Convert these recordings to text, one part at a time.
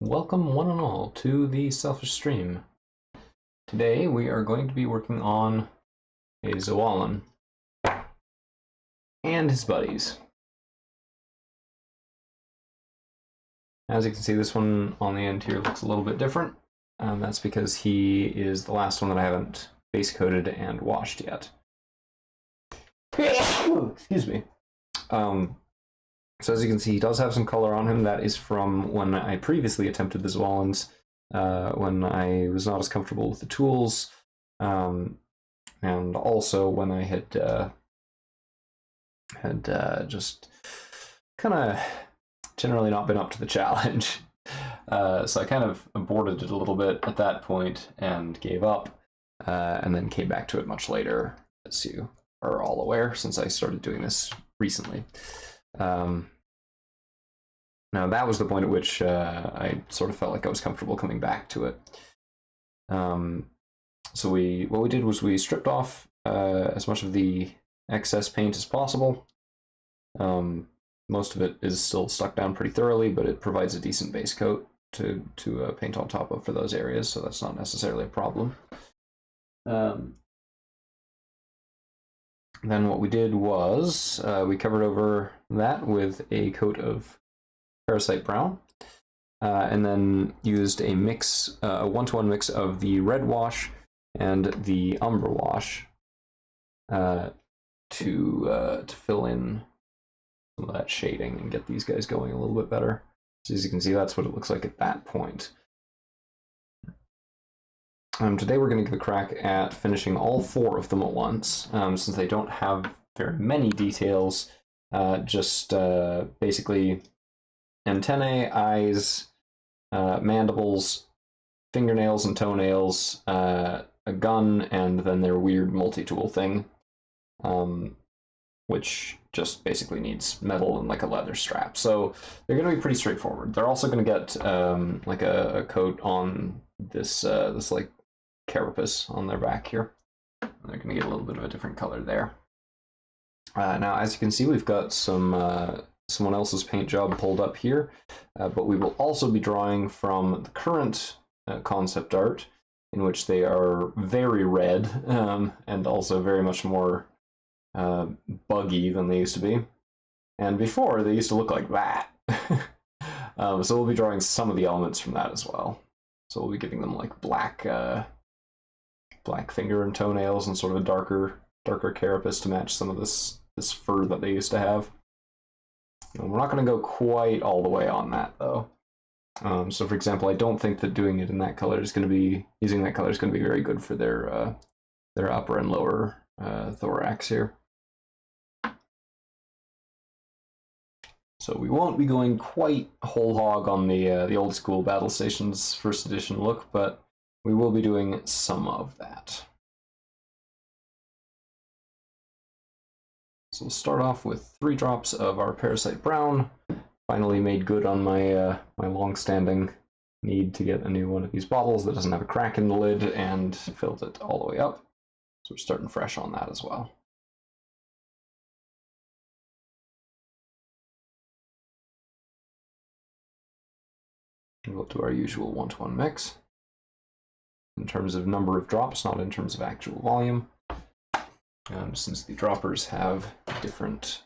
Welcome one and all to the Selfish Stream. Today we are going to be working on a Zoalan and his buddies. As you can see, this one on the end here looks a little bit different. That's because he is the last one that I haven't base coated and washed yet. Excuse me. So as you can see, he does have some color on him. That is from when I previously attempted the Zoalans, when I was not as comfortable with the tools, and also when I had just kind of generally not been up to the challenge. So I kind of aborted it a little bit at that point and gave up, and then came back to it much later, as you are all aware, since I started doing this recently. Now that was the point at which I sort of felt like I was comfortable coming back to it. So what we did was we stripped off as much of the excess paint as possible. Most of it is still stuck down pretty thoroughly, but it provides a decent base coat to paint on top of for those areas, so that's not necessarily a problem. Then what we did was we covered over that with a coat of Parasite Brown, and then used a mix, a one-to-one mix of the red wash and the umber wash to fill in some of that shading and get these guys going a little bit better. So as you can see, that's what it looks like at that point. Today we're going to give a crack at finishing all 4 of them at once, since they don't have very many details, just basically antennae, eyes, mandibles, fingernails and toenails, a gun, and then their weird multi-tool thing, which just basically needs metal and like a leather strap. So they're going to be pretty straightforward. They're also going to get like a coat on this this like carapace on their back here. And they're going to get a little bit of a different color there. Now, as you can see, we've got some someone else's paint job pulled up here, but we will also be drawing from the current concept art, in which they are very red and also very much more buggy than they used to be. And before, they used to look like that. So we'll be drawing some of the elements from that as well. So we'll be giving them like black finger and toenails and sort of a darker carapace to match some of this fur that they used to have. And we're not going to go quite all the way on that though. So for example, I don't think that doing it in that color is going to be, using that color is going to be very good for their upper and lower thorax here. So we won't be going quite whole hog on the old school Battlestations first edition look, but we will be doing some of that. So we'll start off with 3 drops of our Parasite Brown. Finally made good on my my long-standing need to get a new one of these bottles that doesn't have a crack in the lid, and filled it all the way up. So we're starting fresh on that as well. We'll do our usual 1-to-1 mix in terms of number of drops, not in terms of actual volume. Since the droppers have different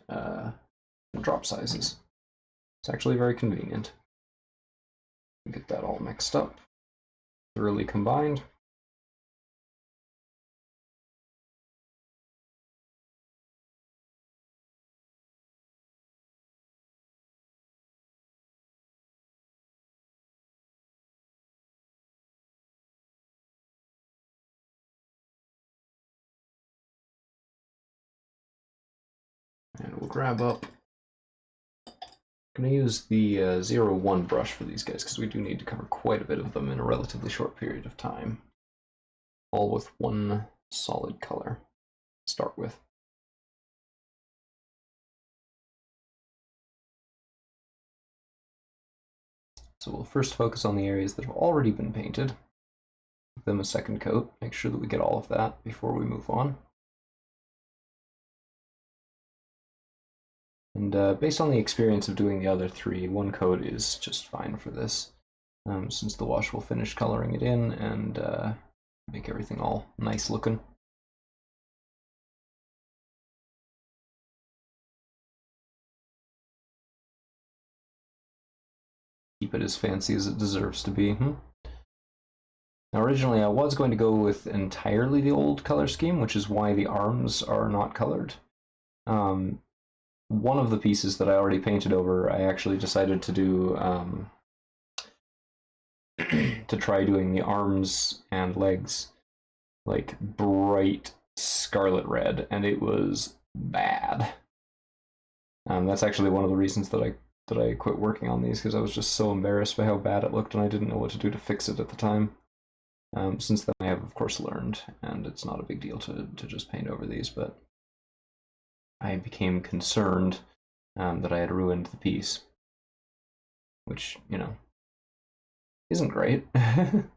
drop sizes. It's actually very convenient. Get that all mixed up, thoroughly combined. And we'll grab up. I'm going to use the 0-1 brush for these guys because we do need to cover quite a bit of them in a relatively short period of time. All with one solid color to start with. So we'll first focus on the areas that have already been painted. Give them a second coat. Make sure that we get all of that before we move on. And based on the experience of doing the other 3, 1 coat is just fine for this. since the wash will finish coloring it in and make everything all nice looking. Keep it as fancy as it deserves to be. Now, originally I was going to go with entirely the old color scheme, which is why the arms are not colored. One of the pieces that I already painted over, I actually decided to do to try doing the arms and legs like bright scarlet red, and it was bad. That's actually one of the reasons that I quit working on these, because I was just so embarrassed by how bad it looked, and I didn't know what to do to fix it at the time. Since then, I have of course learned, and it's not a big deal to just paint over these, but I became concerned that I had ruined the piece, which, you know, isn't great. But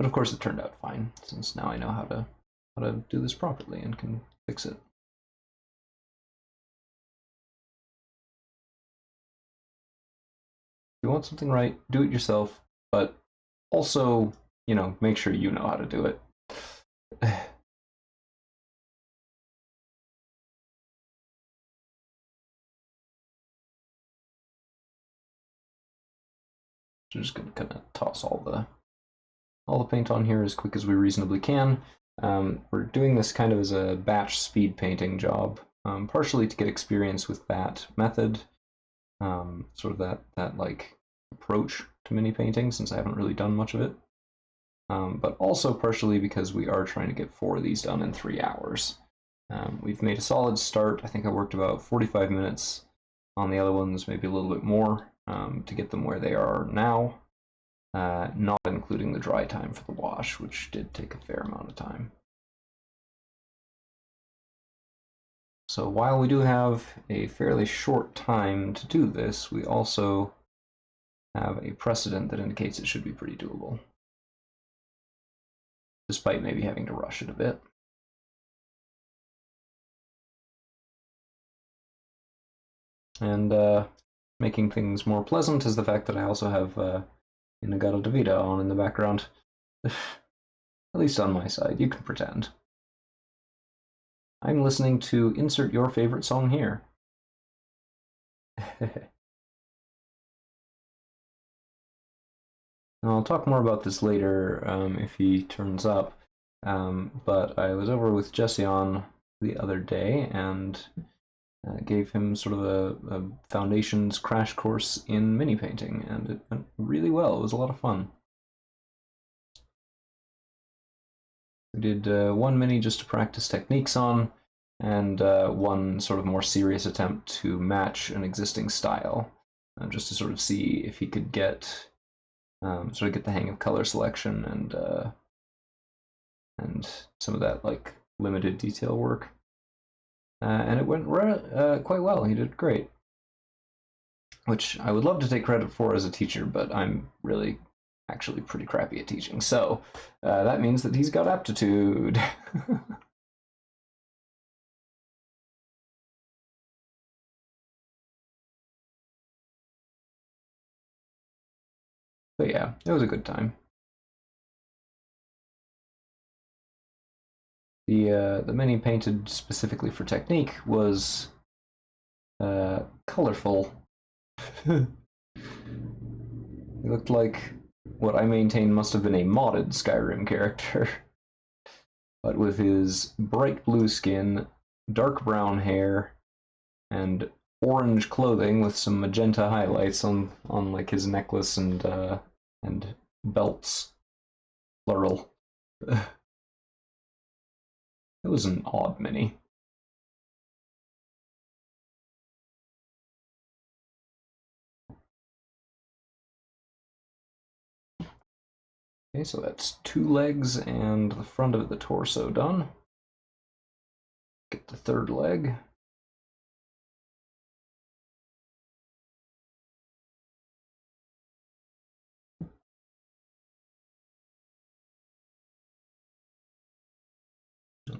of course it turned out fine, since now I know how to do this properly and can fix it. If you want something right, do it yourself, but also, you know, make sure you know how to do it. I'm just gonna kind of toss all the paint on here as quick as we reasonably can. We're doing this kind of as a batch speed painting job, partially to get experience with that method, sort of that like approach to mini painting, since I haven't really done much of it. But also partially because we are trying to get 4 of these done in 3 hours. We've made a solid start. I think I worked about 45 minutes on the other ones, maybe a little bit more, to get them where they are now, not including the dry time for the wash, which did take a fair amount of time. So while we do have a fairly short time to do this, we also have a precedent that indicates it should be pretty doable, despite maybe having to rush it a bit. And making things more pleasant is the fact that I also have Inagata Davida on in the background. At least on my side, you can pretend. I'm listening to insert your favorite song here. I'll talk more about this later if he turns up, but I was over with Jesse on the other day and gave him sort of a foundations crash course in mini painting, and it went really well. It was a lot of fun. We did one mini just to practice techniques on, and one sort of more serious attempt to match an existing style, just to sort of see if he could get the hang of color selection and some of that like limited detail work. And it went quite well. He did great, which I would love to take credit for as a teacher, but I'm really actually pretty crappy at teaching. So that means that he's got aptitude. But yeah, it was a good time. The mini painted specifically for technique was colorful. It looked like what I maintain must have been a modded Skyrim character. But with his bright blue skin, dark brown hair, and orange clothing with some magenta highlights on like his necklace and belts, plural. It was an odd mini. Okay, so that's 2 legs and the front of the torso done. Get the 3rd leg.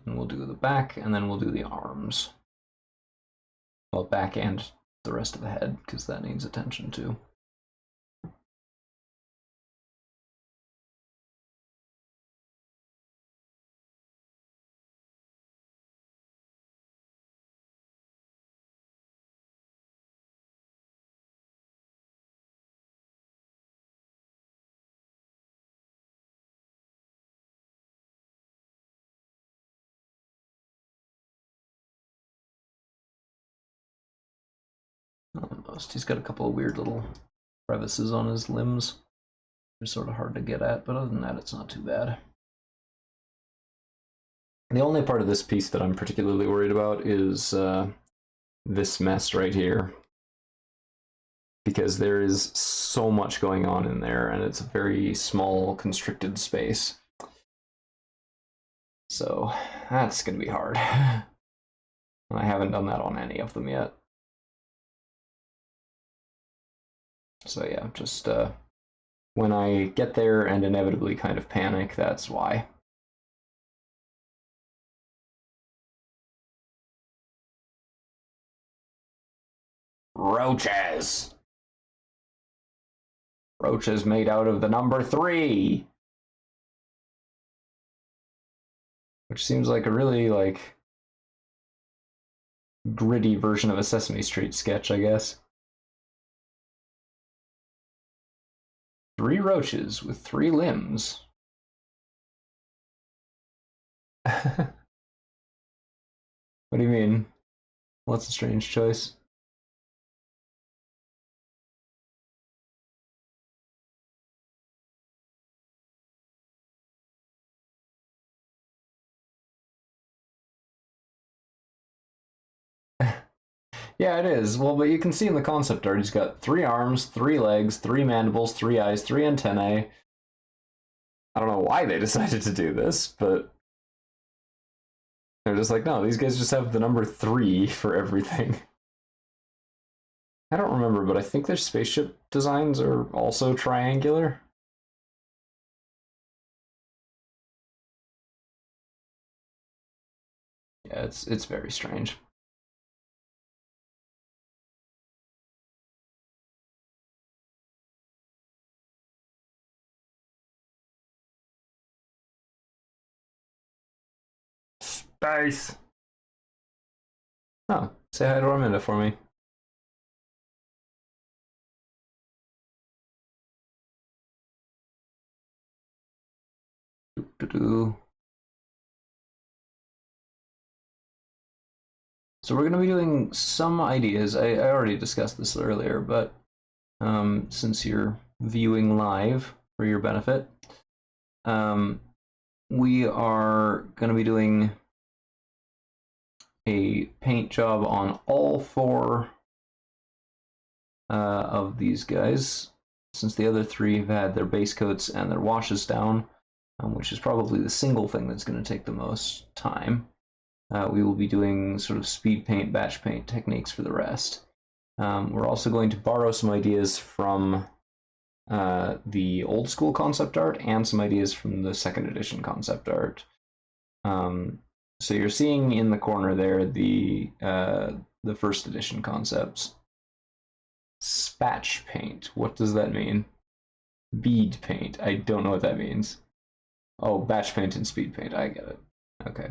And we'll do the back, and then we'll do the arms. Well, back and the rest of the head, because that needs attention too. Almost. He's got a couple of weird little crevices on his limbs. They're sort of hard to get at, but other than that, it's not too bad. The only part of this piece that I'm particularly worried about is this mess right here. Because there is so much going on in there, and it's a very small, constricted space. So that's going to be hard. And I haven't done that on any of them yet. So yeah, just when I get there and inevitably kind of panic, that's why. Roaches! Roaches made out of the number 3! Which seems like a really, like, gritty version of a Sesame Street sketch, I guess. 3 roaches with 3 limbs. What do you mean? What's a strange choice? Yeah, it is. Well, but you can see in the concept art, he's got 3 arms, 3 legs, 3 mandibles, 3 eyes, 3 antennae. I don't know why they decided to do this, but they're just like, no, these guys just have the number 3 for everything. I don't remember, but I think their spaceship designs are also triangular. Yeah, it's very strange. Space. Oh, say hi to Arminda for me. Doo-doo-doo. So we're going to be doing some ideas. I already discussed this earlier, but since you're viewing live for your benefit, we are going to be doing a paint job on all 4 of these guys, since the other 3 have had their base coats and their washes down, which is probably the single thing that's going to take the most time. We will be doing sort of speed paint, batch paint techniques for the rest. We're also going to borrow some ideas from the old school concept art and some ideas from the 2nd edition concept art. So you're seeing in the corner there the 1st edition concepts. Spatch paint. What does that mean? Bead paint. I don't know what that means. Oh, batch paint and speed paint. I get it. Okay.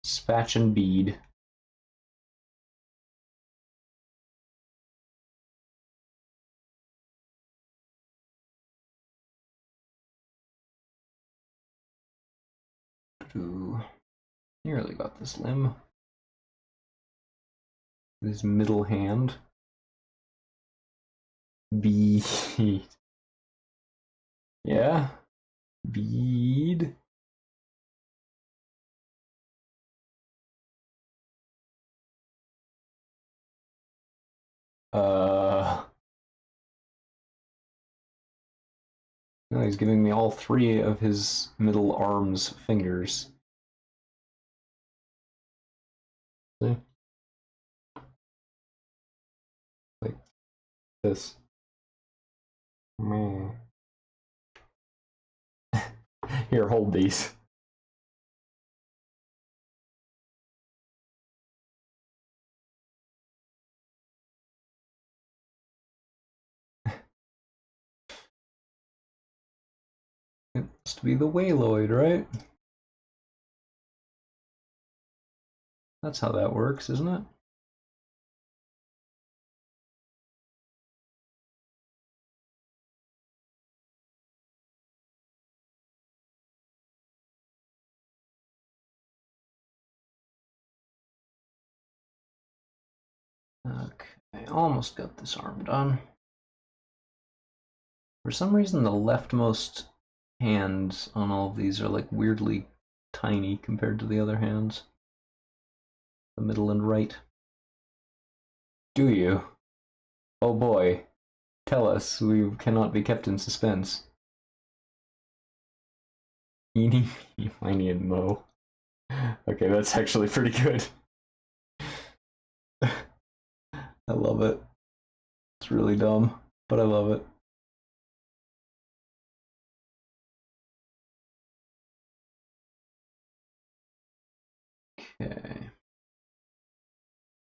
Spatch and bead. Nearly got this limb. His middle hand. Bead. Yeah. Bead. No, he's giving me all 3 of his middle arm's fingers. See? Like this. Here, hold these. Must be the whaloid, right? That's how that works, isn't it? Okay, I almost got this arm done. For some reason, the leftmost hands on all of these are like weirdly tiny compared to the other hands. The middle and right. Do you? Oh boy. Tell us, we cannot be kept in suspense. Eeny, miny, and mo. Okay, that's actually pretty good. I love it. It's really dumb, but I love it. Okay.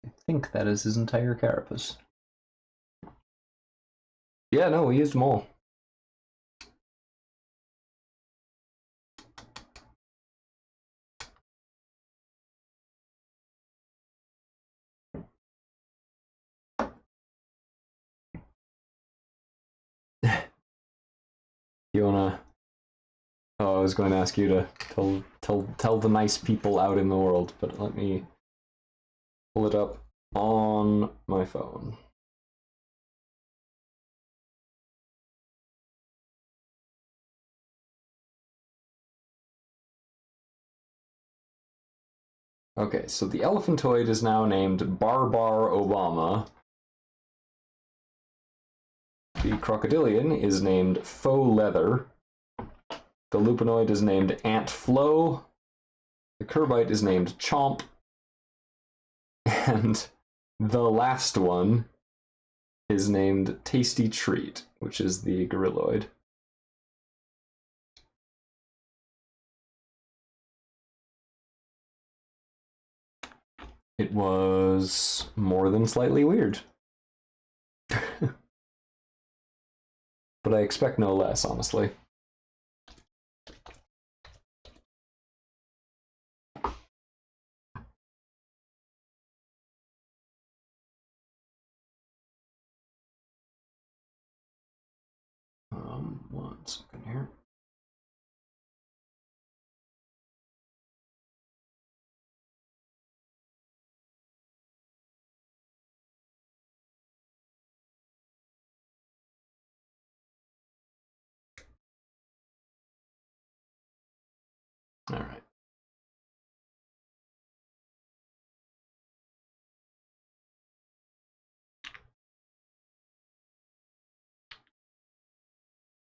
I think that is his entire carapace. Yeah, no, we used them all. You wanna? Oh, I was going to ask you to tell the nice people out in the world, but let me pull it up on my phone. Okay, so the elephantoid is now named Barbar Obama. The crocodilian is named Faux Leather. The lupinoid is named Ant Flo. The curbite is named Chomp. And the last one is named Tasty Treat, which is the gorilloid. It was more than slightly weird. But I expect no less, honestly. One second here. All right.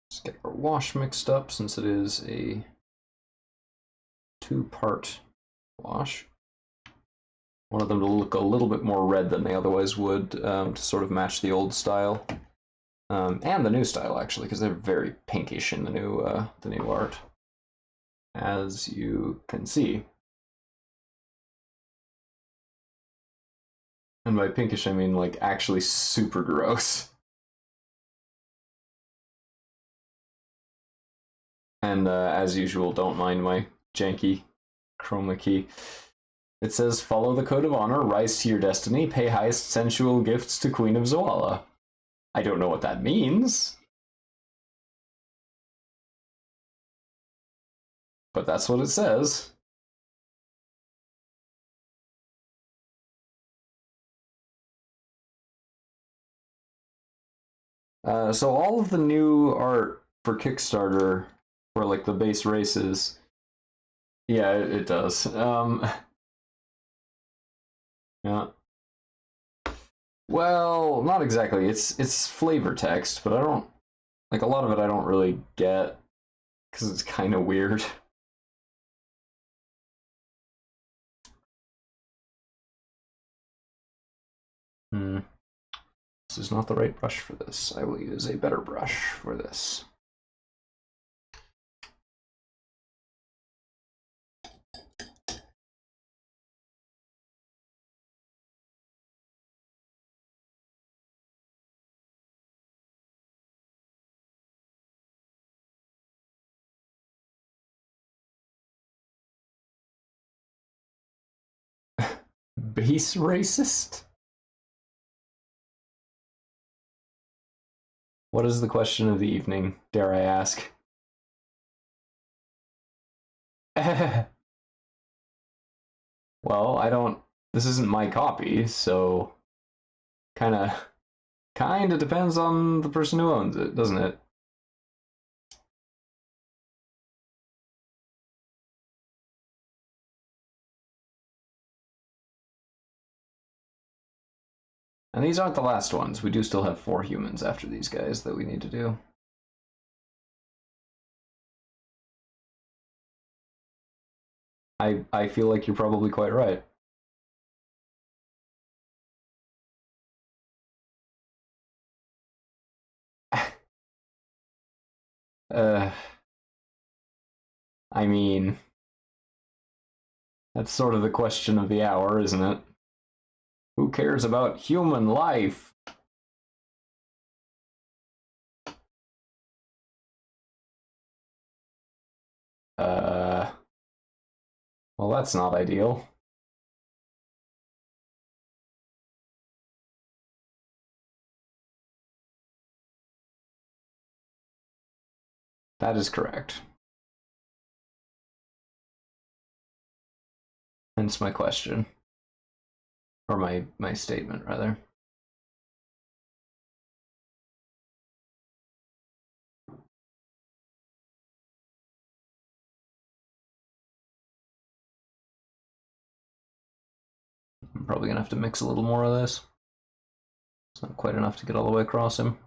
Let's get our wash mixed up since it is a two-part wash. One of them to look a little bit more red than they otherwise would to sort of match the old style. And the new style, actually, because they're very pinkish in the new art, as you can see. And by pinkish, I mean like actually super gross. And as usual, don't mind my janky chroma key. It says, follow the code of honor, rise to your destiny, pay highest sensual gifts to Queen of Zoala. I don't know what that means, but that's what it says. So all of the new art for Kickstarter, for like the base races, yeah, it does. Yeah. Well, not exactly. It's flavor text, but I don't like a lot of it. I don't really get because it's kind of weird. Hmm. This is not the right brush for this. I will use a better brush for this. Base racist? What is the question of the evening, dare I ask? Well, I don't. This isn't my copy, so kind of depends on the person who owns it, doesn't it? And these aren't the last ones. We do still have 4 humans after these guys that we need to do. I feel like you're probably quite right. uh, I mean, that's sort of the question of the hour, isn't it? Who cares about human life? Well, that's not ideal. That is correct. Hence my question. Or my statement, rather. I'm probably gonna have to mix a little more of this. It's not quite enough to get all the way across him.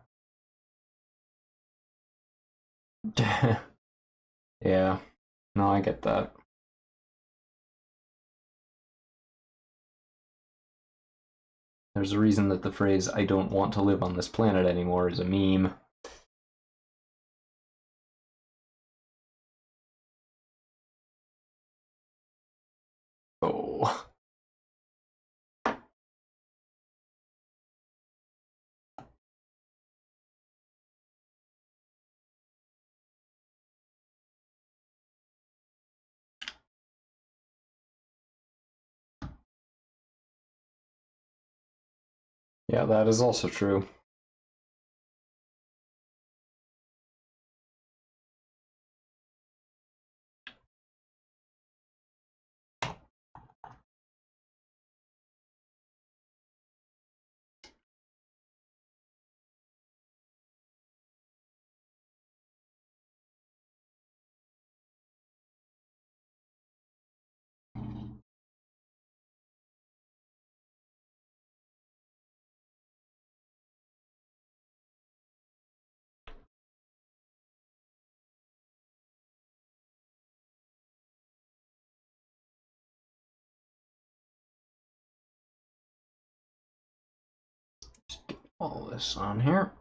Yeah, no, I get that. There's a reason that the phrase "I don't want to live on this planet anymore" is a meme. Oh. Yeah, that is also true. Just get all this on here.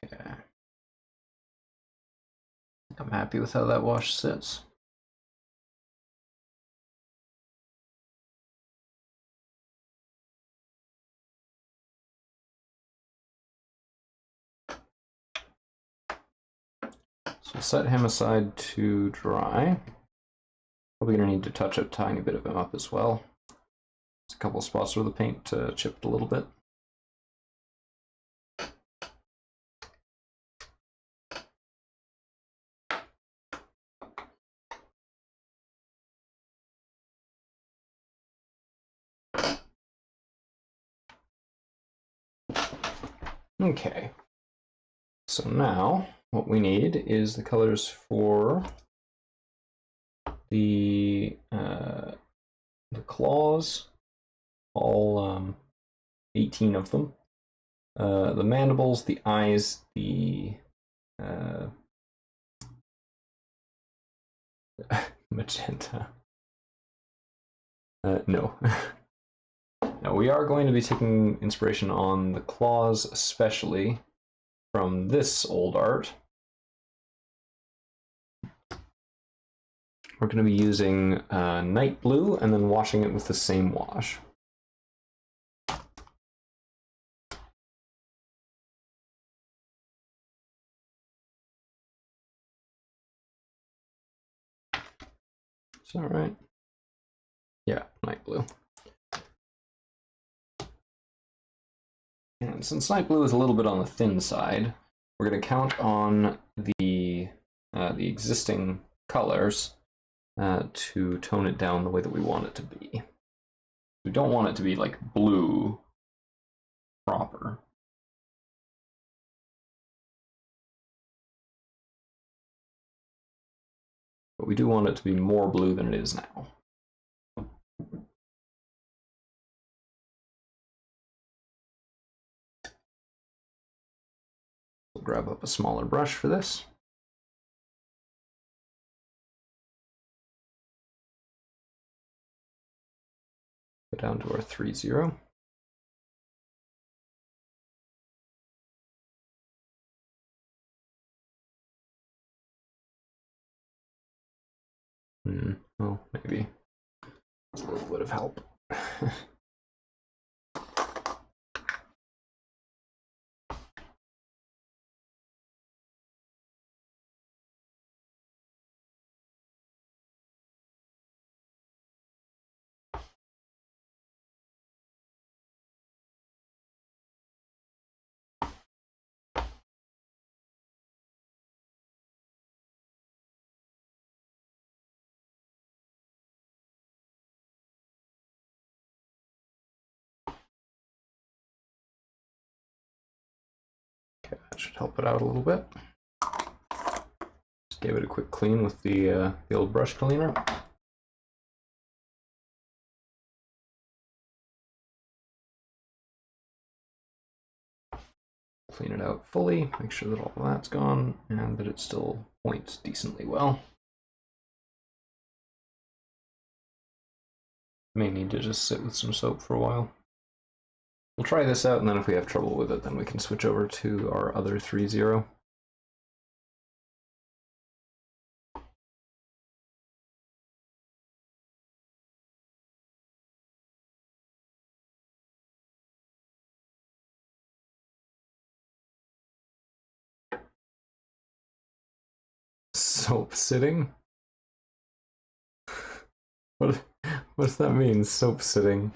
Okay. I'm happy with how that wash sits. So we'll set him aside to dry. Probably gonna need to touch a tiny bit of him up as well. There's a couple spots where the paint chipped a little bit. Okay, so now what we need is the colors for the claws, all 18 of them, the mandibles, the eyes, the Uh, magenta. No. Now we are going to be taking inspiration on the claws, especially from this old art. We're going to be using night blue and then washing it with the same wash. Is that right? Yeah, night blue. And since night blue is a little bit on the thin side, we're going to count on the existing colors to tone it down the way that we want it to be. We don't want it to be like blue proper. But we do want it to be more blue than it is now. We'll grab up a smaller brush for this. Go down to our 3-0. Well, maybe it's a little bit of help. Okay, that should help it out a little bit. Just gave it a quick clean with the old brush cleaner. Clean it out fully, make sure that all that's gone and that it still points decently well. May need to just sit with some soap for a while. We'll try this out, and then if we have trouble with it, then we can switch over to our other 3-0. Soap sitting? What does that mean, soap sitting?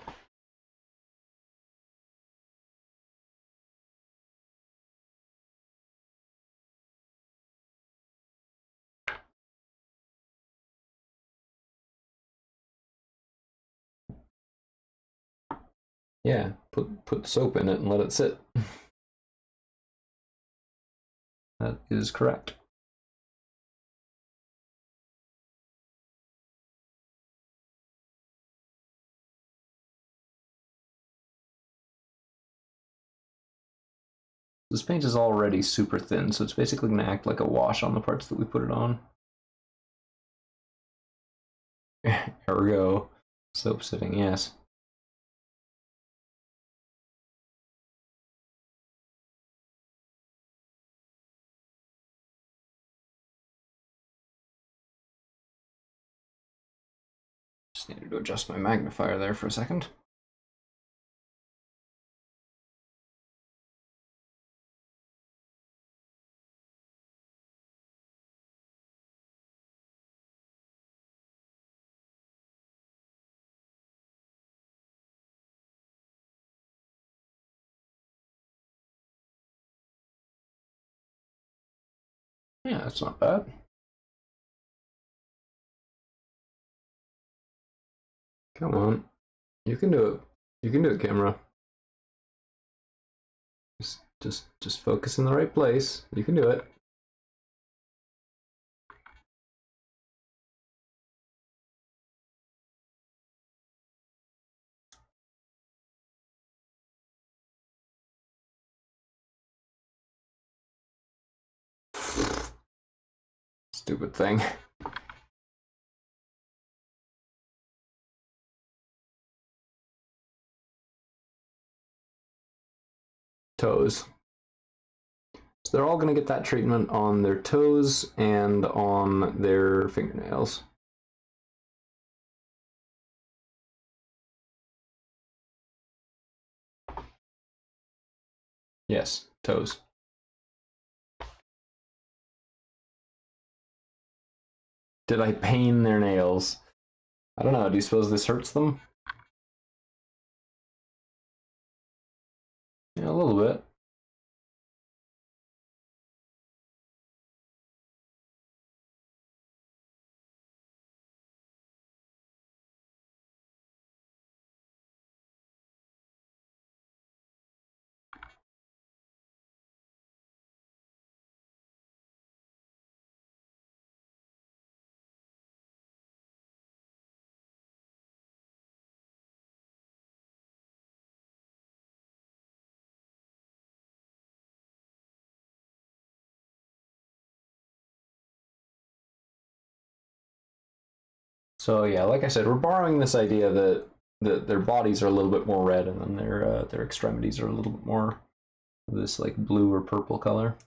Yeah, put soap in it and let it sit. That is correct. This paint is already super thin, so it's basically going to act like a wash on the parts that we put it on. Ergo, soap sitting, yes. Just needed to adjust my magnifier there for a second. Yeah, that's not bad. Come on. You can do it. You can do it, camera. Just focus in the right place. You can do it. Stupid thing. Toes. So they're all going to get that treatment on their toes and on their fingernails. Yes, toes. Did I pain their nails? I don't know. Do you suppose this hurts them? Yeah, a little bit. So yeah, like I said, we're borrowing this idea that their bodies are a little bit more red, and then their extremities are a little bit more this like blue or purple color.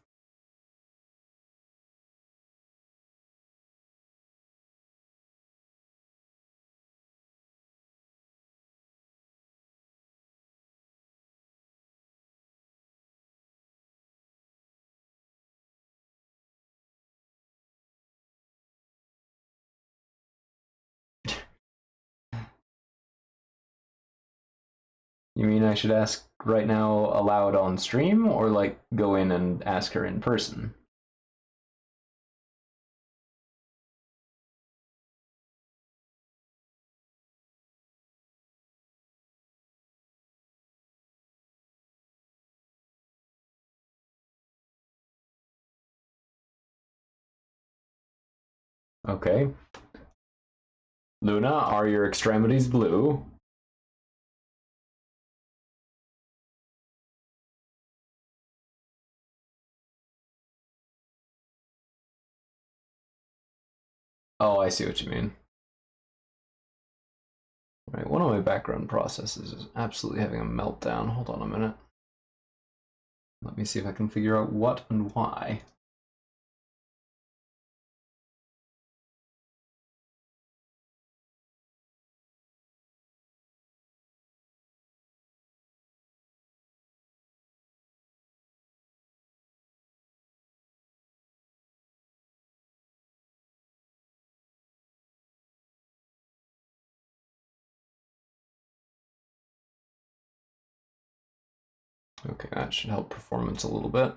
You mean I should ask right now aloud on stream, or like go in and ask her in person? Okay. Luna, are your extremities blue? Oh, I see what you mean. Right, one of my background processes is absolutely having a meltdown. Hold on a minute. Let me see if I can figure out what and why. Okay, that should help performance a little bit.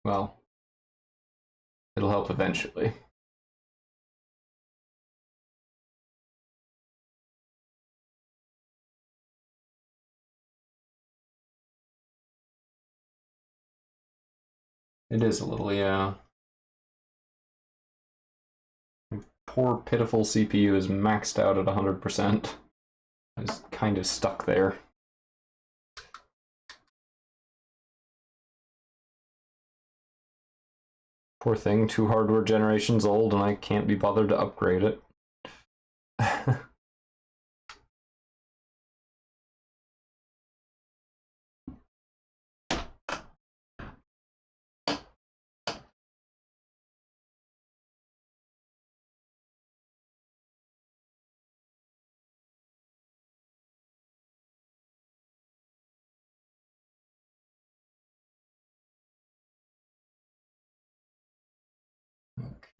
Well, it'll help eventually. It is a little, yeah. Poor pitiful CPU is maxed out at 100%. It's kind of stuck there. Poor thing, 2 hardware generations old and I can't be bothered to upgrade it.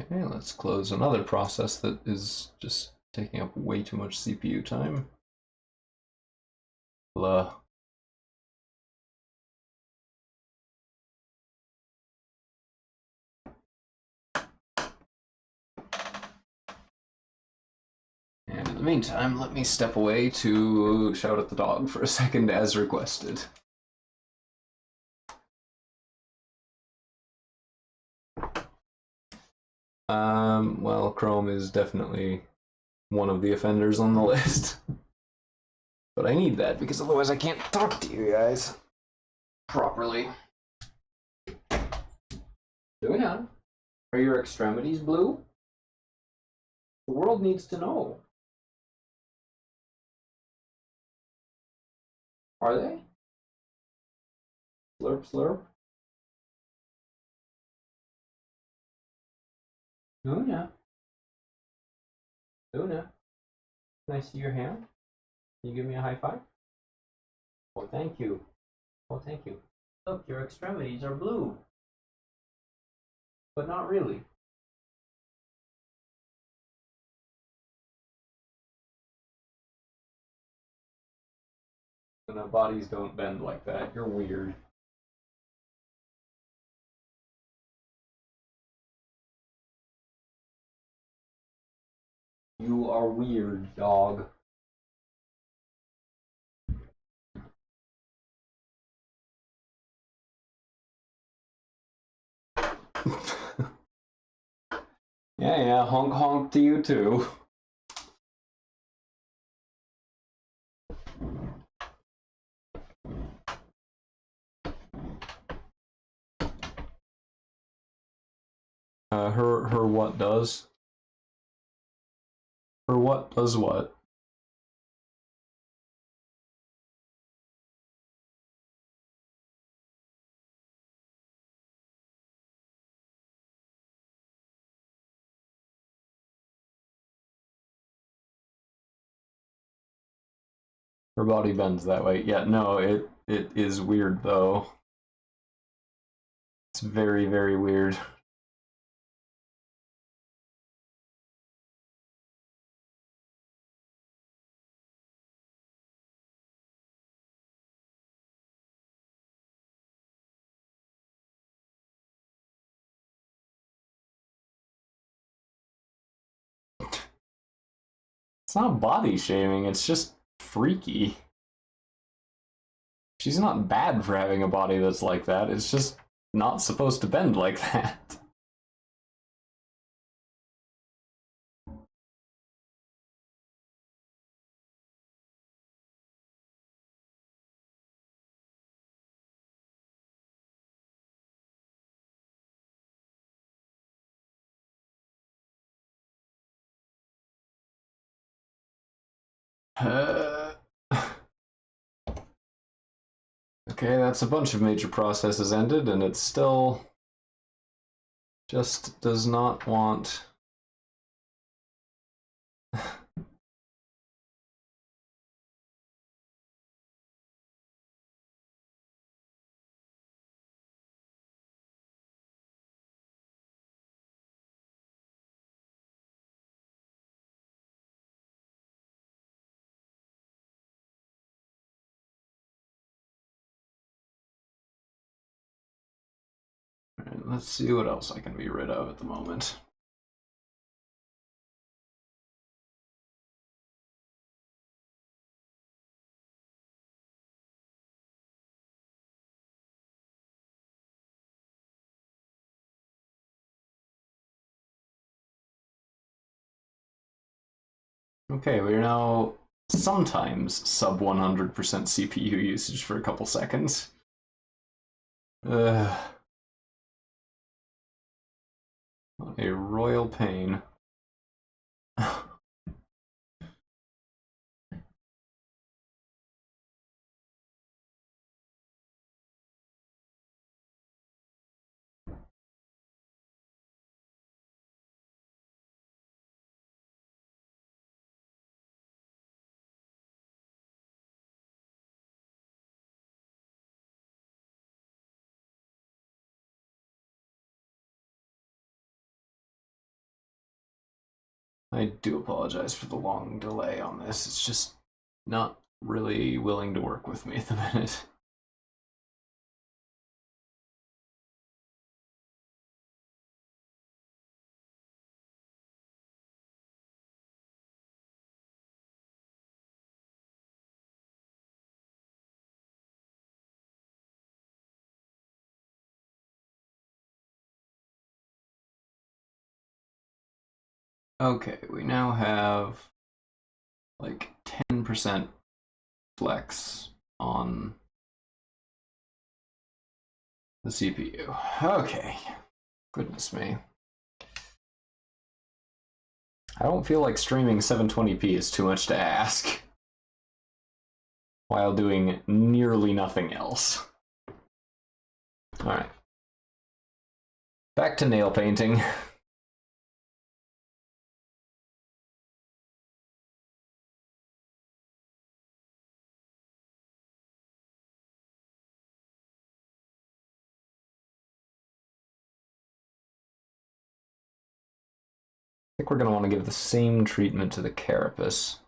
Okay, let's close another process that is just taking up way too much CPU time. Blah. And in the meantime, let me step away to shout at the dog for a second as requested. Well, Chrome is definitely one of the offenders on the list. But I need that because otherwise I can't talk to you guys. properly. Luna, are your extremities blue? The world needs to know. Are they? Slurp, slurp. Luna. Luna. Can I see your hand? Can you give me a high five? Oh, thank you. Oh, thank you. Look, your extremities are blue. But not really. No, bodies don't bend like that. You're weird. You are weird, dog. Yeah, honk honk to you too. Her what does? Her what does what? Her body bends that way. Yeah, no, it is weird though. It's very, very weird. It's not body shaming, it's just freaky. She's not bad for having a body that's like that. It's just not supposed to bend like that. Uh, okay, that's a bunch of major processes ended, and it still just does not want. Let's see what else I can be rid of at the moment. Okay, we're now sometimes sub 100% CPU usage for a couple seconds. A royal pain. I do apologize for the long delay on this. It's just not really willing to work with me at the minute. Okay, we now have like 10% flex on the CPU. Okay. Goodness me. I don't feel like streaming 720p is too much to ask while doing nearly nothing else. Alright. Back to nail painting. I think we're going to want to give the same treatment to the carapace.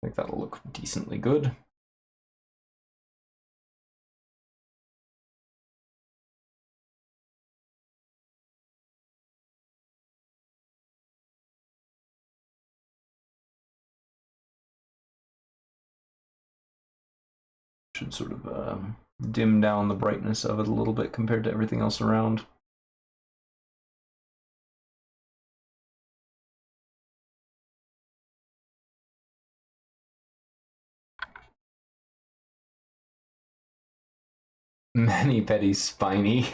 I think that'll look decently good. Should sort of dim down the brightness of it a little bit compared to everything else around. Many petty spiny.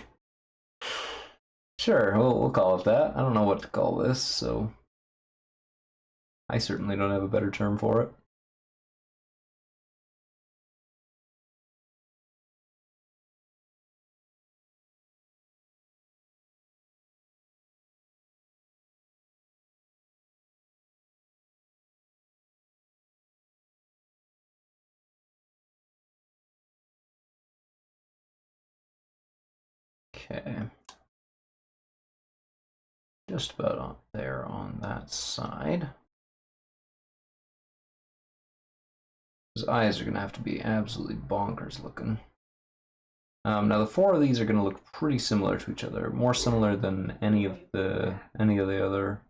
Sure, we'll call it that. I don't know what to call this, so I certainly don't have a better term for it. Okay. Just about on there on that side. His eyes are going to have to be absolutely bonkers looking. Now the four of these are going to look pretty similar to each other, more similar than any of the other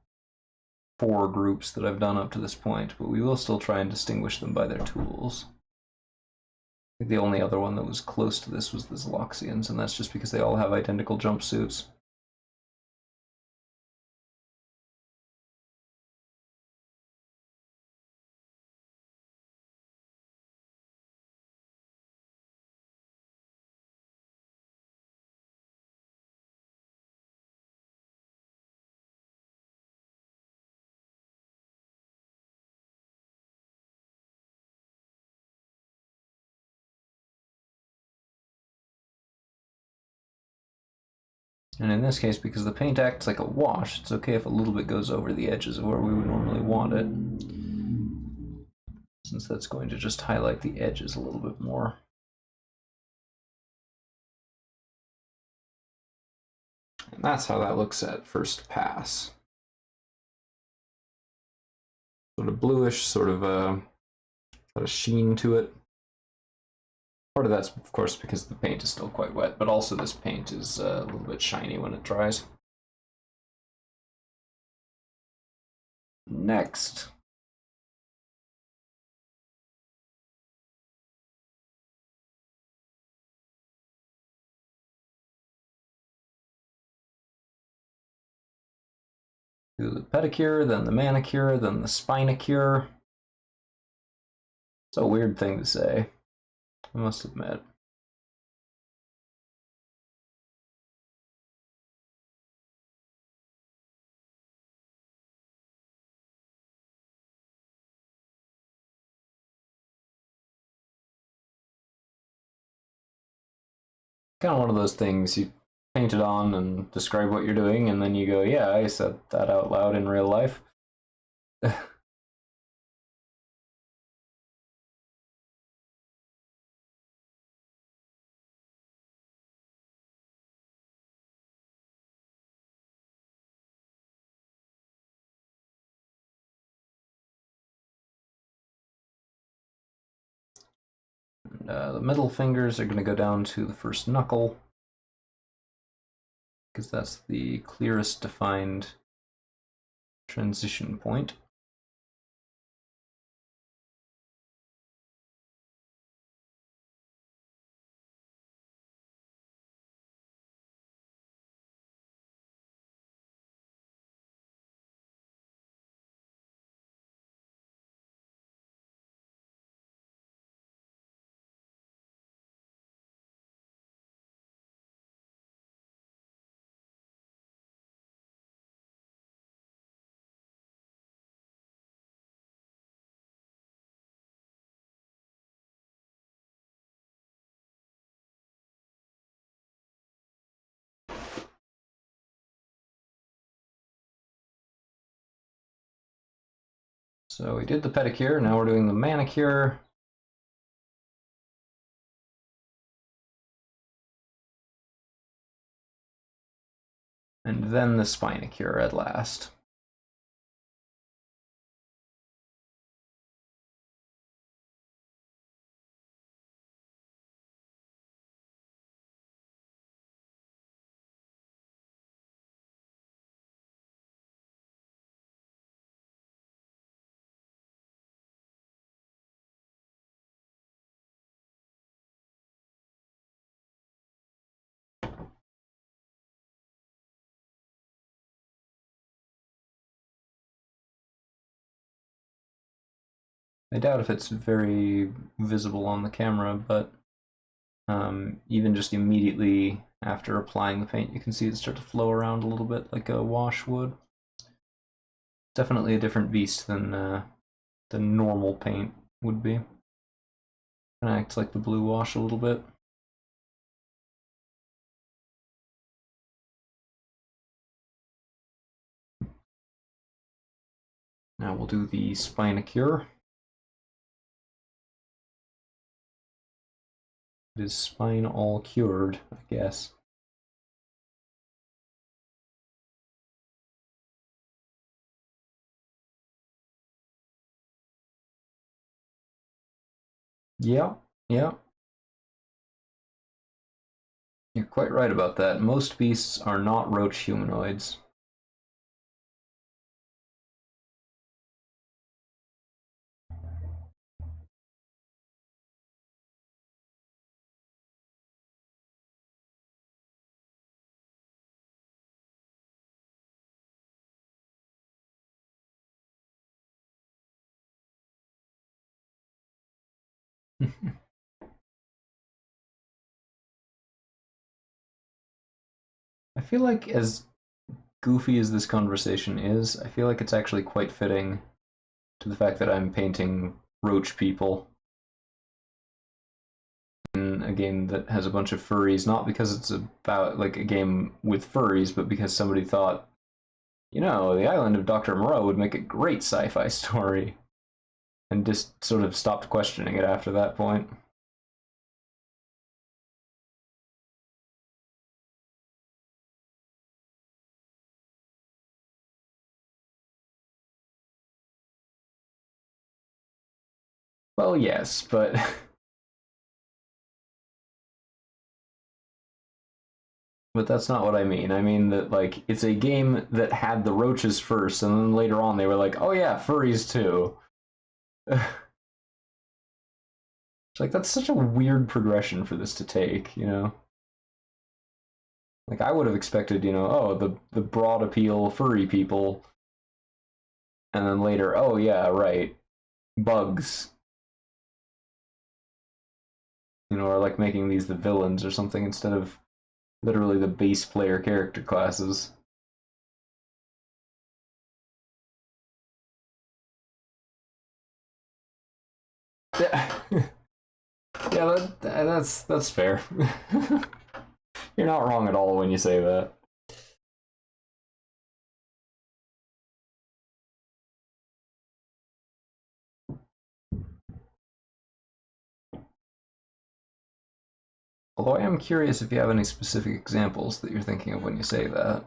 four groups that I've done up to this point, but we will still try and distinguish them by their tools. I think the only other one that was close to this was the Zloxians, and that's just because they all have identical jumpsuits. And in this case, because the paint acts like a wash, it's okay if a little bit goes over the edges of where we would normally want it, since that's going to just highlight the edges a little bit more. And that's how that looks at first pass. Sort of bluish, sort of got a sheen to it. Part of that's, of course, because the paint is still quite wet, but also this paint is a little bit shiny when it dries. Next. Do the pedicure, then the manicure, then the spinicure. It's a weird thing to say, I must admit. Kind of one of those things you paint it on and describe what you're doing, and then you go, yeah, I said that out loud in real life. The middle fingers are going to go down to the first knuckle, because that's the clearest defined transition point. So we did the pedicure, now we're doing the manicure. And then the spinicure at last. I doubt if it's very visible on the camera, but even just immediately after applying the paint, you can see it start to flow around a little bit like a wash would. Definitely a different beast than normal paint would be. Kind of acts like the blue wash a little bit. Now we'll do the spinicure. It is spine all cured, I guess. Yeah, yeah. You're quite right about that. Most beasts are not roach humanoids. I feel like as goofy as this conversation is, I feel like it's actually quite fitting to the fact that I'm painting roach people in a game that has a bunch of furries, not because it's about like a game with furries, but because somebody thought, the island of Dr. Moreau would make a great sci-fi story, and just sort of stopped questioning it after that point. Well, yes, but but that's not what I mean. I mean that like it's a game that had the roaches first, and then later on they were like, oh yeah, furries too. It's like that's such a weird progression for this to take. Like I would have expected, oh the broad appeal furry people, and then later, oh yeah, right, bugs, or like making these the villains or something instead of literally the base player character classes. Yeah, yeah, that's fair. You're not wrong at all when you say that. Although I am curious if you have any specific examples that you're thinking of when you say that.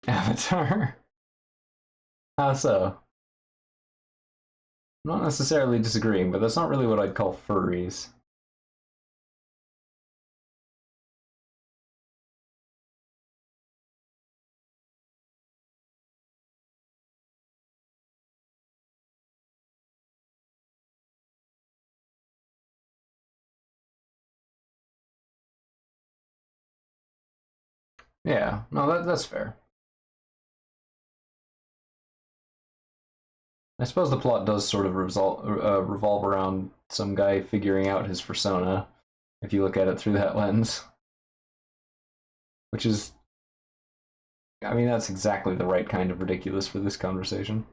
Avatar. How so? I'm not necessarily disagreeing, but that's not really what I'd call furries. Yeah, no, that's fair. I suppose the plot does sort of revolve around some guy figuring out his persona, if you look at it through that lens. Which is, I mean, that's exactly the right kind of ridiculous for this conversation.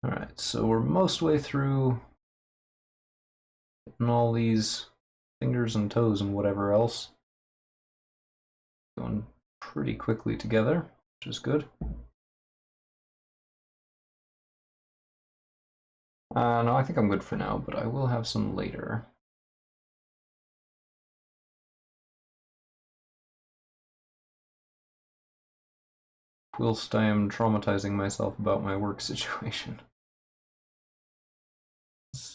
Alright, so we're most way through getting all these fingers and toes and whatever else going pretty quickly together, which is good. No, I think I'm good for now, but I will have some later. Whilst I am traumatizing myself about my work situation.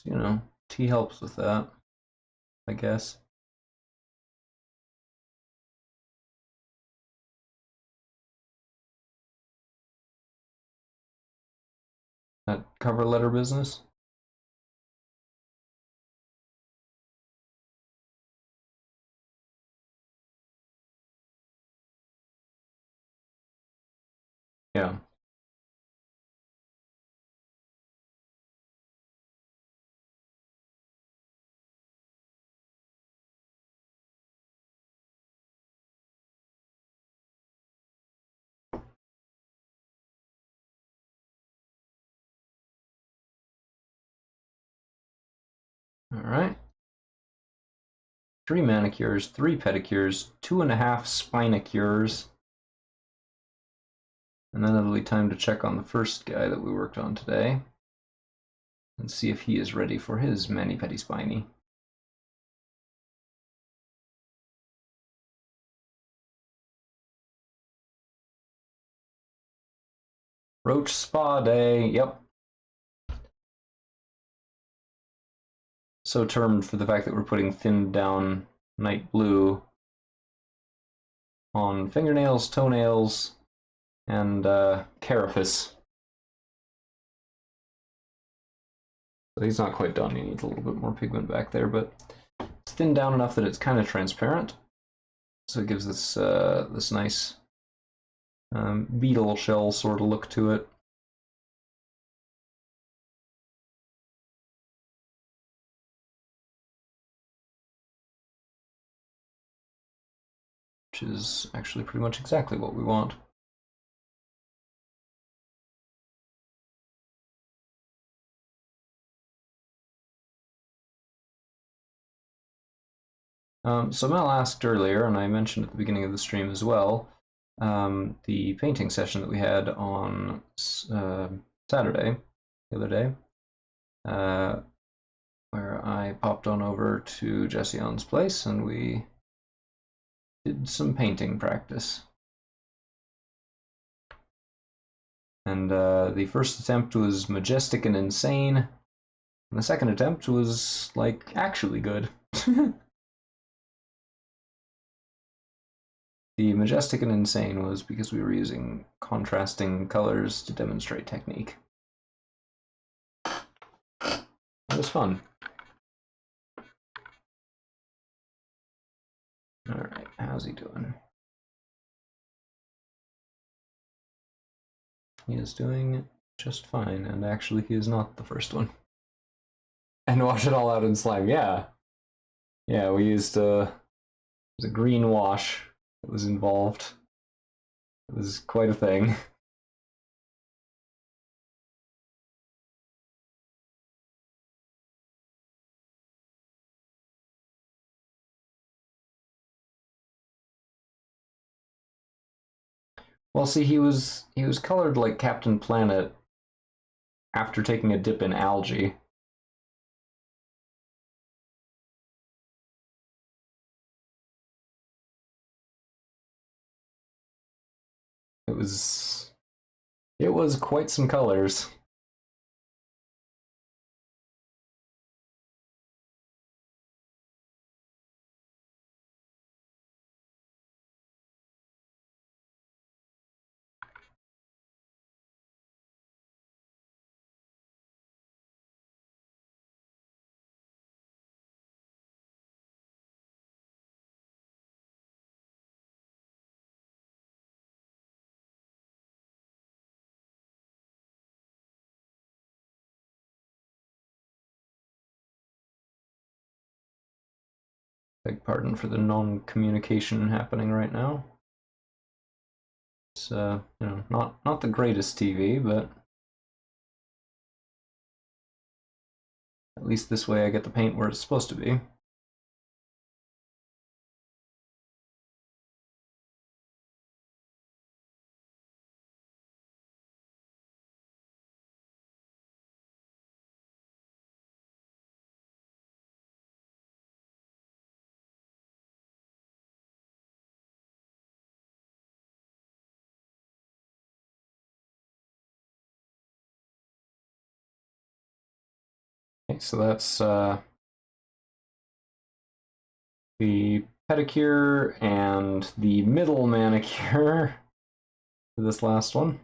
You know, tea helps with that, I guess. That cover letter business? Yeah. Alright. 3 manicures, 3 pedicures, 2.5 spinicures. And then it'll be time to check on the first guy that we worked on today and see if he is ready for his mani-pedi spiny. Roach Spa Day, yep. So termed for the fact that we're putting thinned down night blue on fingernails, toenails, and carapace. So he's not quite done, he needs a little bit more pigment back there, but it's thinned down enough that it's kind of transparent. So it gives this this nice beetle shell sort of look to it. Which is actually pretty much exactly what we want. So Mel asked earlier, and I mentioned at the beginning of the stream as well, the painting session that we had on Saturday, the other day, where I popped on over to Jesse On's place and we did some painting practice. And the first attempt was majestic and insane, and the second attempt was, like, actually good. The majestic and insane was because we were using contrasting colors to demonstrate technique. It was fun. Alright, how's he doing? He is doing just fine, and actually he is not the first one. And wash it all out in slime, yeah. Yeah, we used a green wash that was involved. It was quite a thing. Well, see, he was colored like Captain Planet after taking a dip in algae. It was quite some colors. Beg pardon for the non-communication happening right now. It's not the greatest TV, but at least this way I get the paint where it's supposed to be. Okay, so that's the pedicure and the middle manicure for this last one.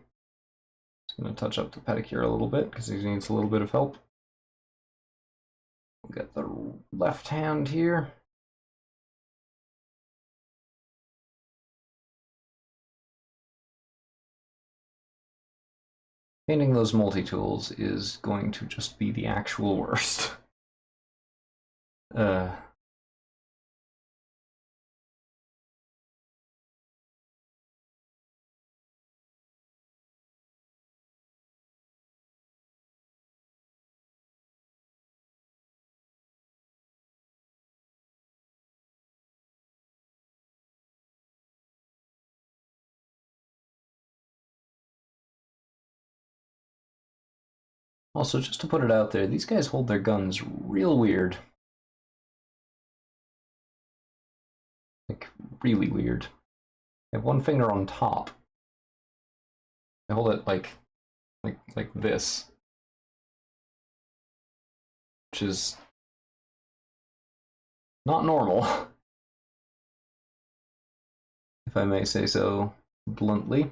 Just going to touch up the pedicure a little bit because he needs a little bit of help. We'll get the left hand here. Painting those multi-tools is going to just be the actual worst. Also, just to put it out there, these guys hold their guns real weird. Like, really weird. They have one finger on top. They hold it like this. Which is not normal, if I may say so bluntly.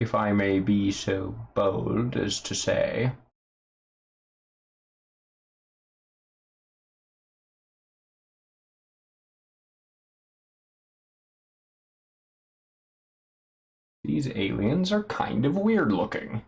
If I may be so bold as to say. These aliens are kind of weird looking.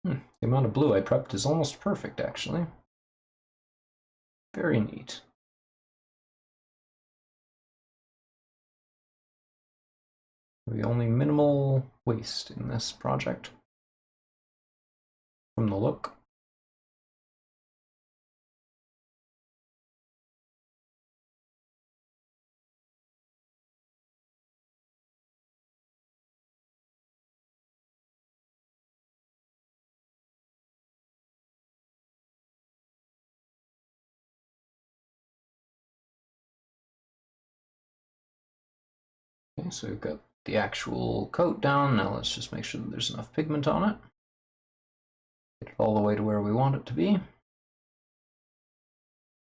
The amount of blue I prepped is almost perfect, actually. Very neat. The only minimal waste in this project. From the look. Okay, so we've got the actual coat down. Now let's just make sure that there's enough pigment on it. Get it all the way to where we want it to be. And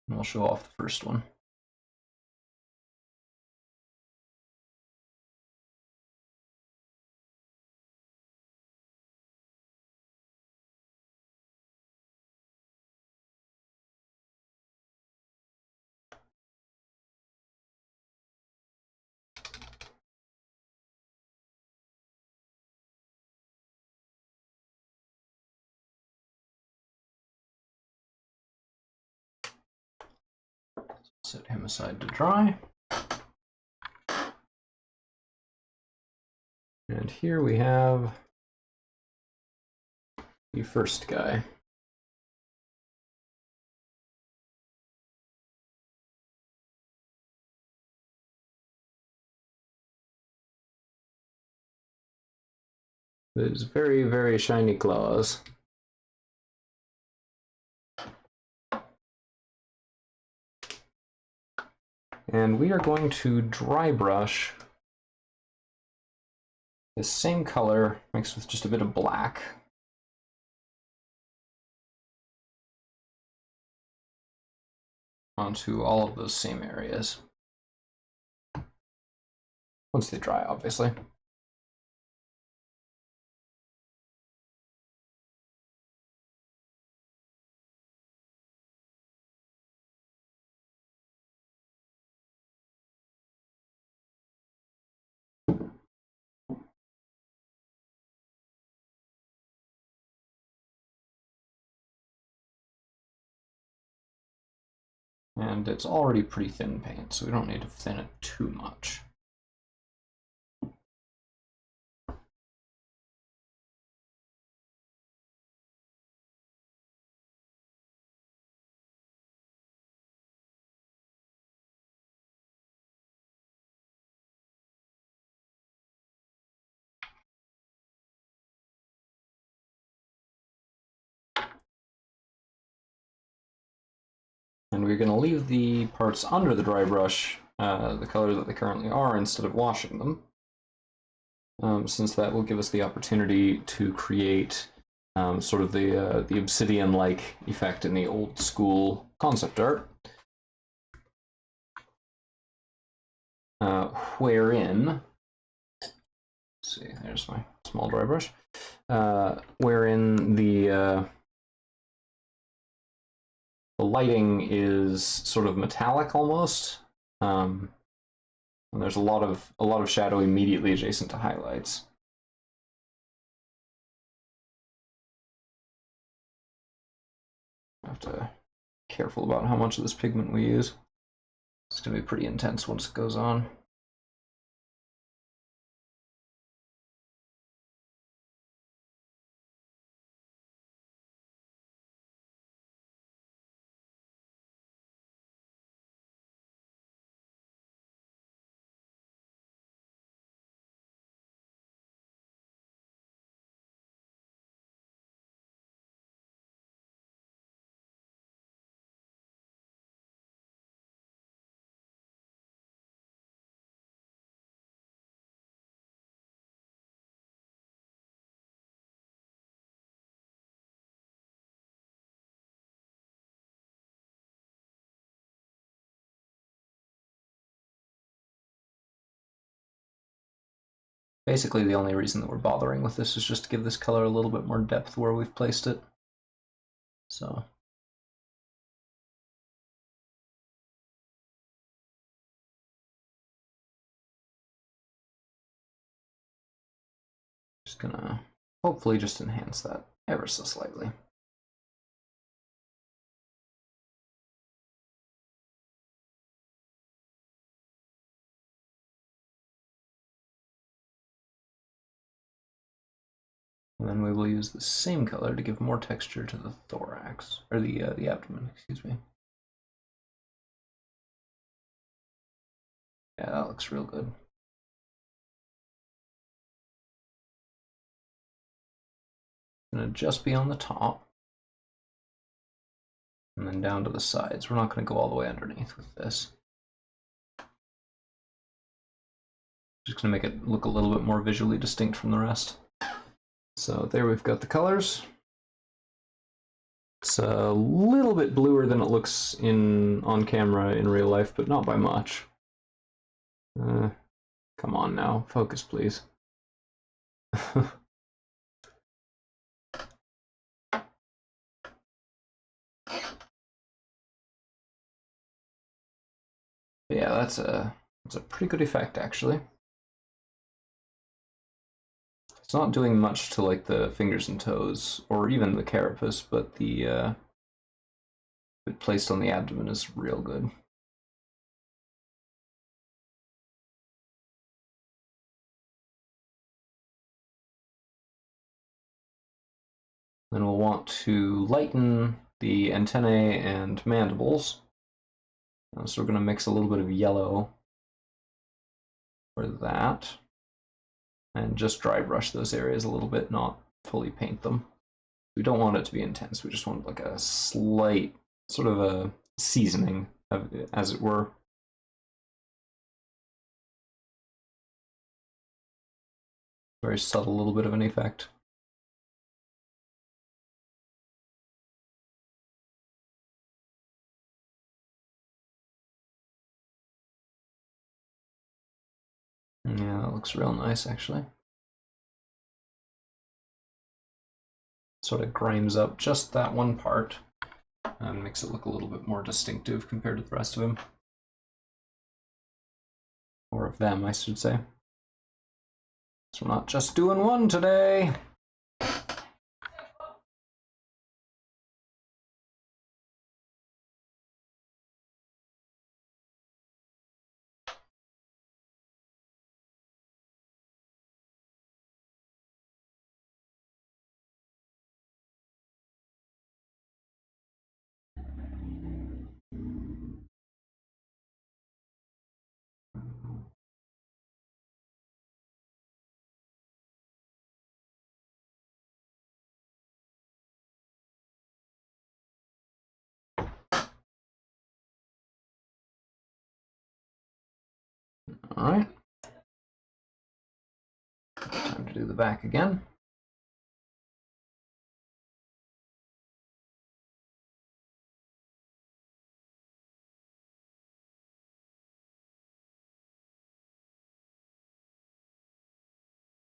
we'll show off the first one. Set him aside to dry. And here we have the first guy. With his very, very shiny claws. And we are going to dry brush this same color mixed with just a bit of black onto all of those same areas. Once they dry, obviously. And it's already pretty thin paint, so we don't need to thin it too much. And we're going to leave the parts under the dry brush the color that they currently are instead of washing them, since that will give us the opportunity to create sort of the obsidian-like effect in the old school concept art, wherein, let's see, there's my small dry brush, wherein the lighting is sort of metallic almost, and there's a lot of shadow immediately adjacent to highlights. I have to be careful about how much of this pigment we use. It's going to be pretty intense once it goes on. Basically, the only reason that we're bothering with this is just to give this color a little bit more depth where we've placed it. So just gonna hopefully just enhance that ever so slightly. And then we will use the same color to give more texture to the thorax, or the abdomen, excuse me. Yeah, that looks real good. Gonna just be on the top, and then down to the sides. We're not gonna go all the way underneath with this. Just gonna make it look a little bit more visually distinct from the rest. So there we've got the colors. It's a little bit bluer than it looks on camera in real life, but not by much. Come on now, focus please. Yeah, that's a pretty good effect actually. It's not doing much to like the fingers and toes, or even the carapace, but the it placed on the abdomen is real good. Then we'll want to lighten the antennae and mandibles. So we're going to mix a little bit of yellow for that. And just dry brush those areas a little bit, not fully paint them. We don't want it to be intense, we just want like a slight, sort of a seasoning, as it were. Very subtle little bit of an effect. Yeah, that looks real nice actually. Sort of grinds up just that one part and makes it look a little bit more distinctive compared to the rest of him. Or of them, I should say. So we're not just doing one today. Alright. Time to do the back again.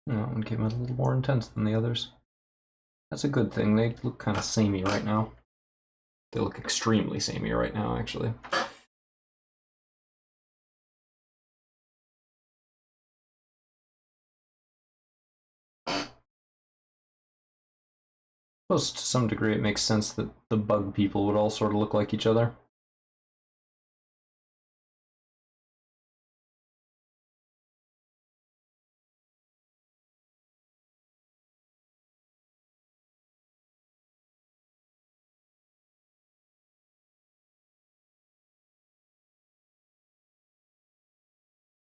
That one came out a little more intense than the others. That's a good thing. They look kind of samey right now. They look extremely samey right now, actually. Suppose to some degree it makes sense that the bug people would all sort of look like each other.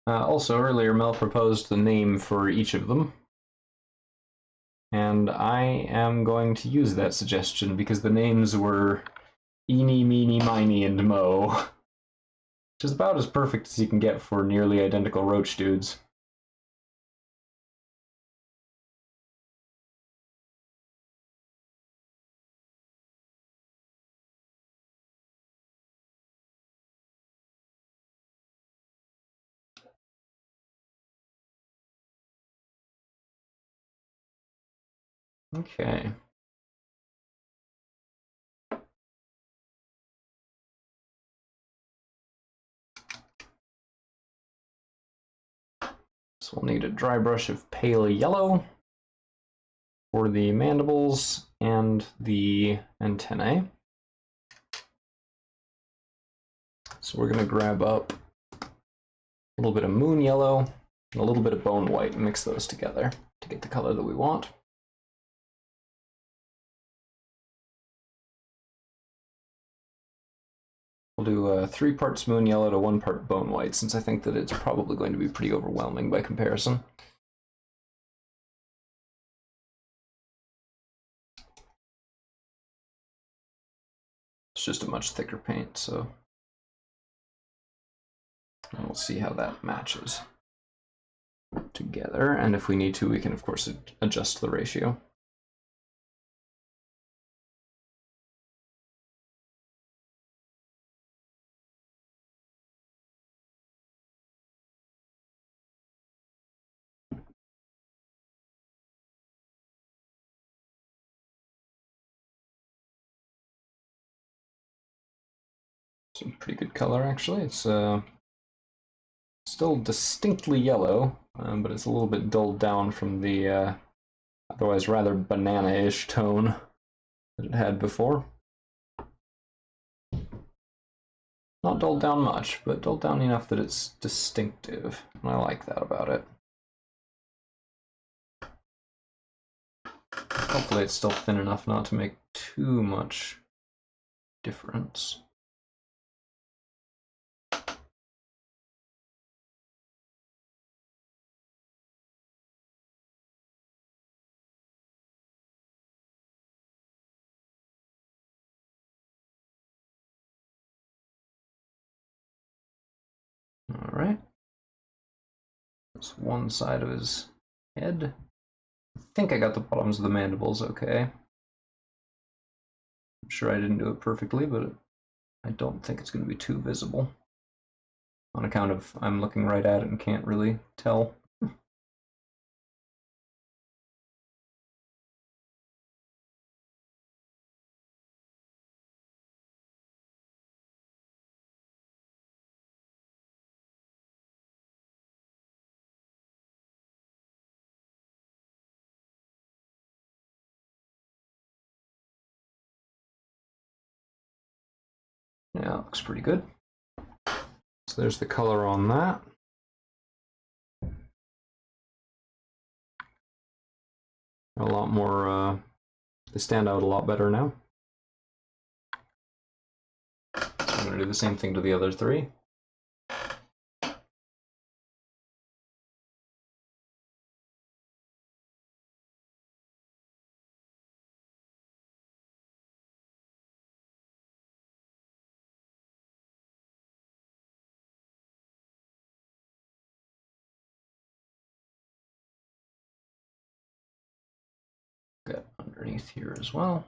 Also, earlier Mel proposed the name for each of them, and I am going to use that suggestion because the names were Eeny, Meeny, Miny, and Mo, which is about as perfect as you can get for nearly identical roach dudes. Okay. So we'll need a dry brush of pale yellow for the mandibles and the antennae. So we're going to grab up a little bit of moon yellow and a little bit of bone white and mix those together to get the color that we want. We'll do 3 parts moon yellow to 1 part bone white, since I think that it's probably going to be pretty overwhelming by comparison. It's just a much thicker paint, so and we'll see how that matches together. And if we need to, we can of course adjust the ratio. Some pretty good color, actually. It's still distinctly yellow, but it's a little bit dulled down from the otherwise rather banana-ish tone that it had before. Not dulled down much, but dulled down enough that it's distinctive, and I like that about it. Hopefully it's still thin enough not to make too much difference. All right. That's one side of his head. I think I got the bottoms of the mandibles okay. I'm sure I didn't do it perfectly, but I don't think it's going to be too visible on account of I'm looking right at it and can't really tell. Yeah, looks pretty good. So there's the color on that. A lot more, they stand out a lot better now. So I'm going to do the same thing to the other 3. underneath here as well.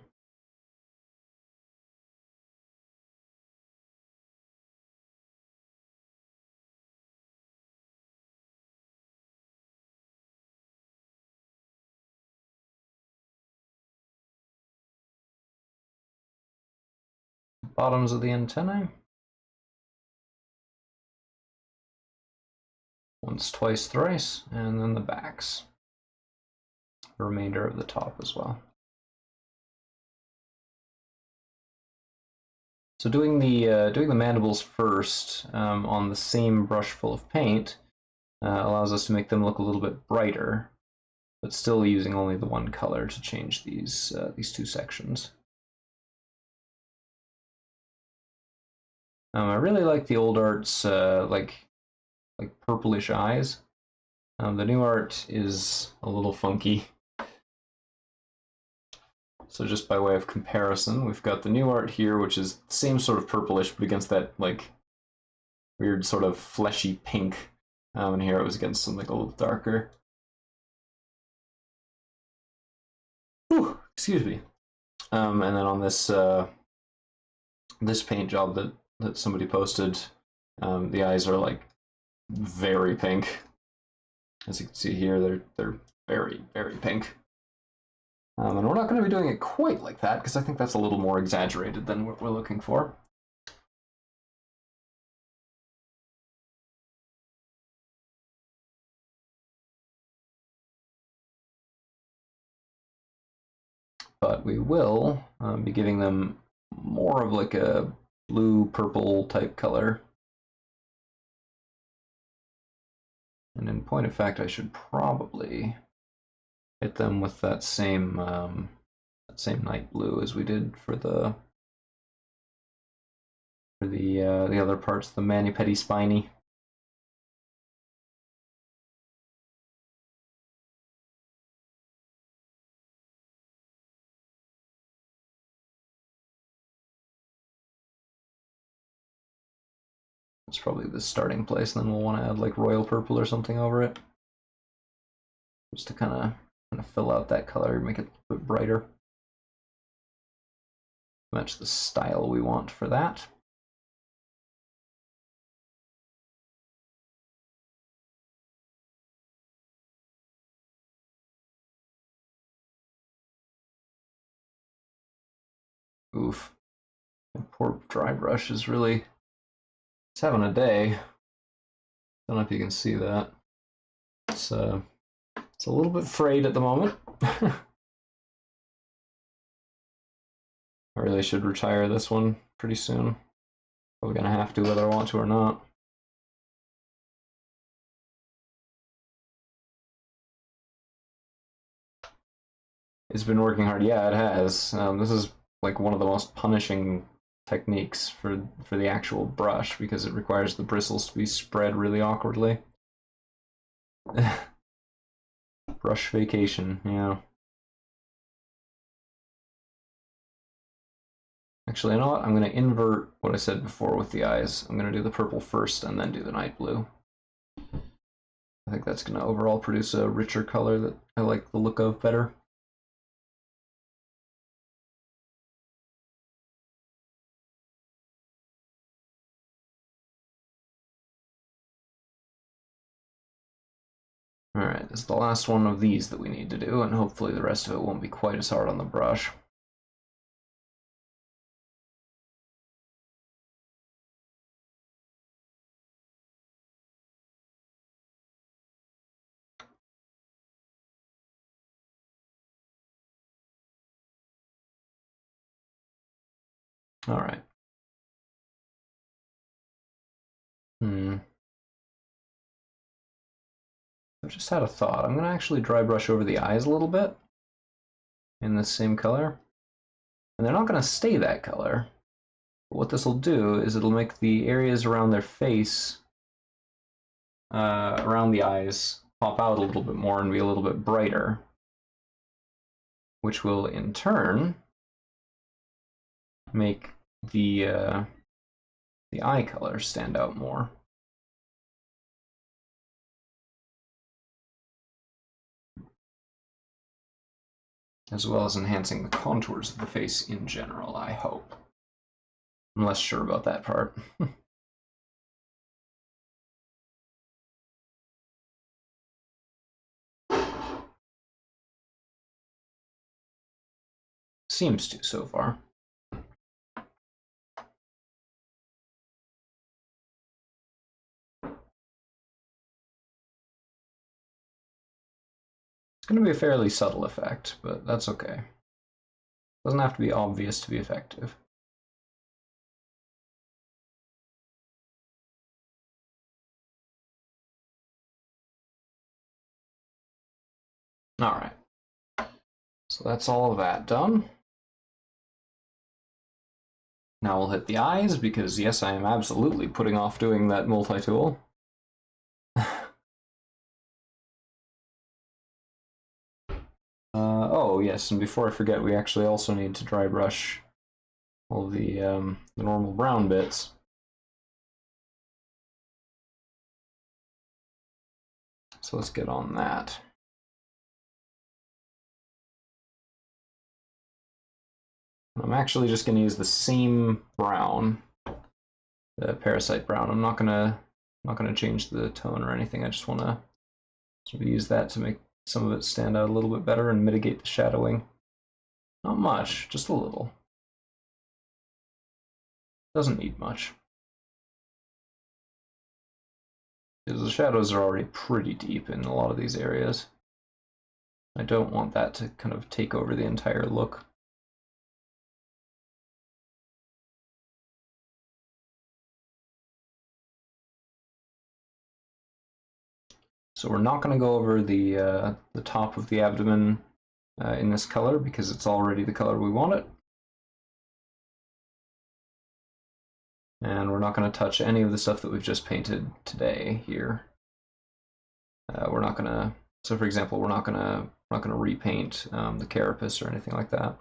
Bottoms of the antennae. Once, twice, thrice, and then the backs. The remainder of the top as well. So doing the mandibles first on the same brush full of paint allows us to make them look a little bit brighter, but still using only the one color to change these two sections. I really like the old art's like purplish eyes. The new art is a little funky. So just by way of comparison, we've got the new art here, which is the same sort of purplish, but against that like weird sort of fleshy pink. And here it was against something a little darker. Ooh, excuse me. And then on this this paint job that somebody posted, the eyes are like very pink. As you can see here, they're very, very pink. And we're not going to be doing it quite like that, because I think that's a little more exaggerated than what we're looking for. But we will be giving them more of like a blue-purple type color. And in point of fact, I should probably hit them with that same night blue as we did for the other parts, the mani-pedi spiny. That's probably the starting place, and then we'll want to add like royal purple or something over it, just to kind of fill out that color, make it a bit brighter. Match the style we want for that. Oof. My poor dry brush is really, it's having a day. Don't know if you can see that. It's a little bit frayed at the moment. I really should retire this one pretty soon. Probably gonna have to, whether I want to or not. It's been working hard. Yeah, it has. This is like one of the most punishing techniques for the actual brush, because it requires the bristles to be spread really awkwardly. Brush vacation, yeah. Actually, you know what? I'm going to invert what I said before with the eyes. I'm going to do the purple first and then do the night blue. I think that's going to overall produce a richer color that I like the look of better. Alright, this is the last one of these that we need to do, and hopefully the rest of it won't be quite as hard on the brush. Alright. I've just had a thought. I'm going to actually dry brush over the eyes a little bit in this same color. And they're not going to stay that color. But what this will do is it'll make the areas around their face, around the eyes, pop out a little bit more and be a little bit brighter. Which will in turn make the eye color stand out more. as well as enhancing the contours of the face in general, I hope. I'm less sure about that part. Seems to so far. It's going to be a fairly subtle effect, but that's okay. Doesn't have to be obvious to be effective. Alright. So that's all of that done. Now we'll hit the eyes, because yes, I am absolutely putting off doing that multi-tool. Oh yes, and before I forget, we actually also need to dry brush all the normal brown bits. So let's get on that. I'm actually just going to use the same brown, the parasite brown. I'm not gonna change the tone or anything. I just want to sort of use that to make some of it stand out a little bit better and mitigate the shadowing. Not much, just a little. Doesn't need much. Because the shadows are already pretty deep in a lot of these areas. I don't want that to kind of take over the entire look. So we're not going to go over the top of the abdomen in this color, because it's already the color we want it. And we're not going to touch any of the stuff that we've just painted today here. We're not going to, so for example, we're not going to repaint the carapace or anything like that.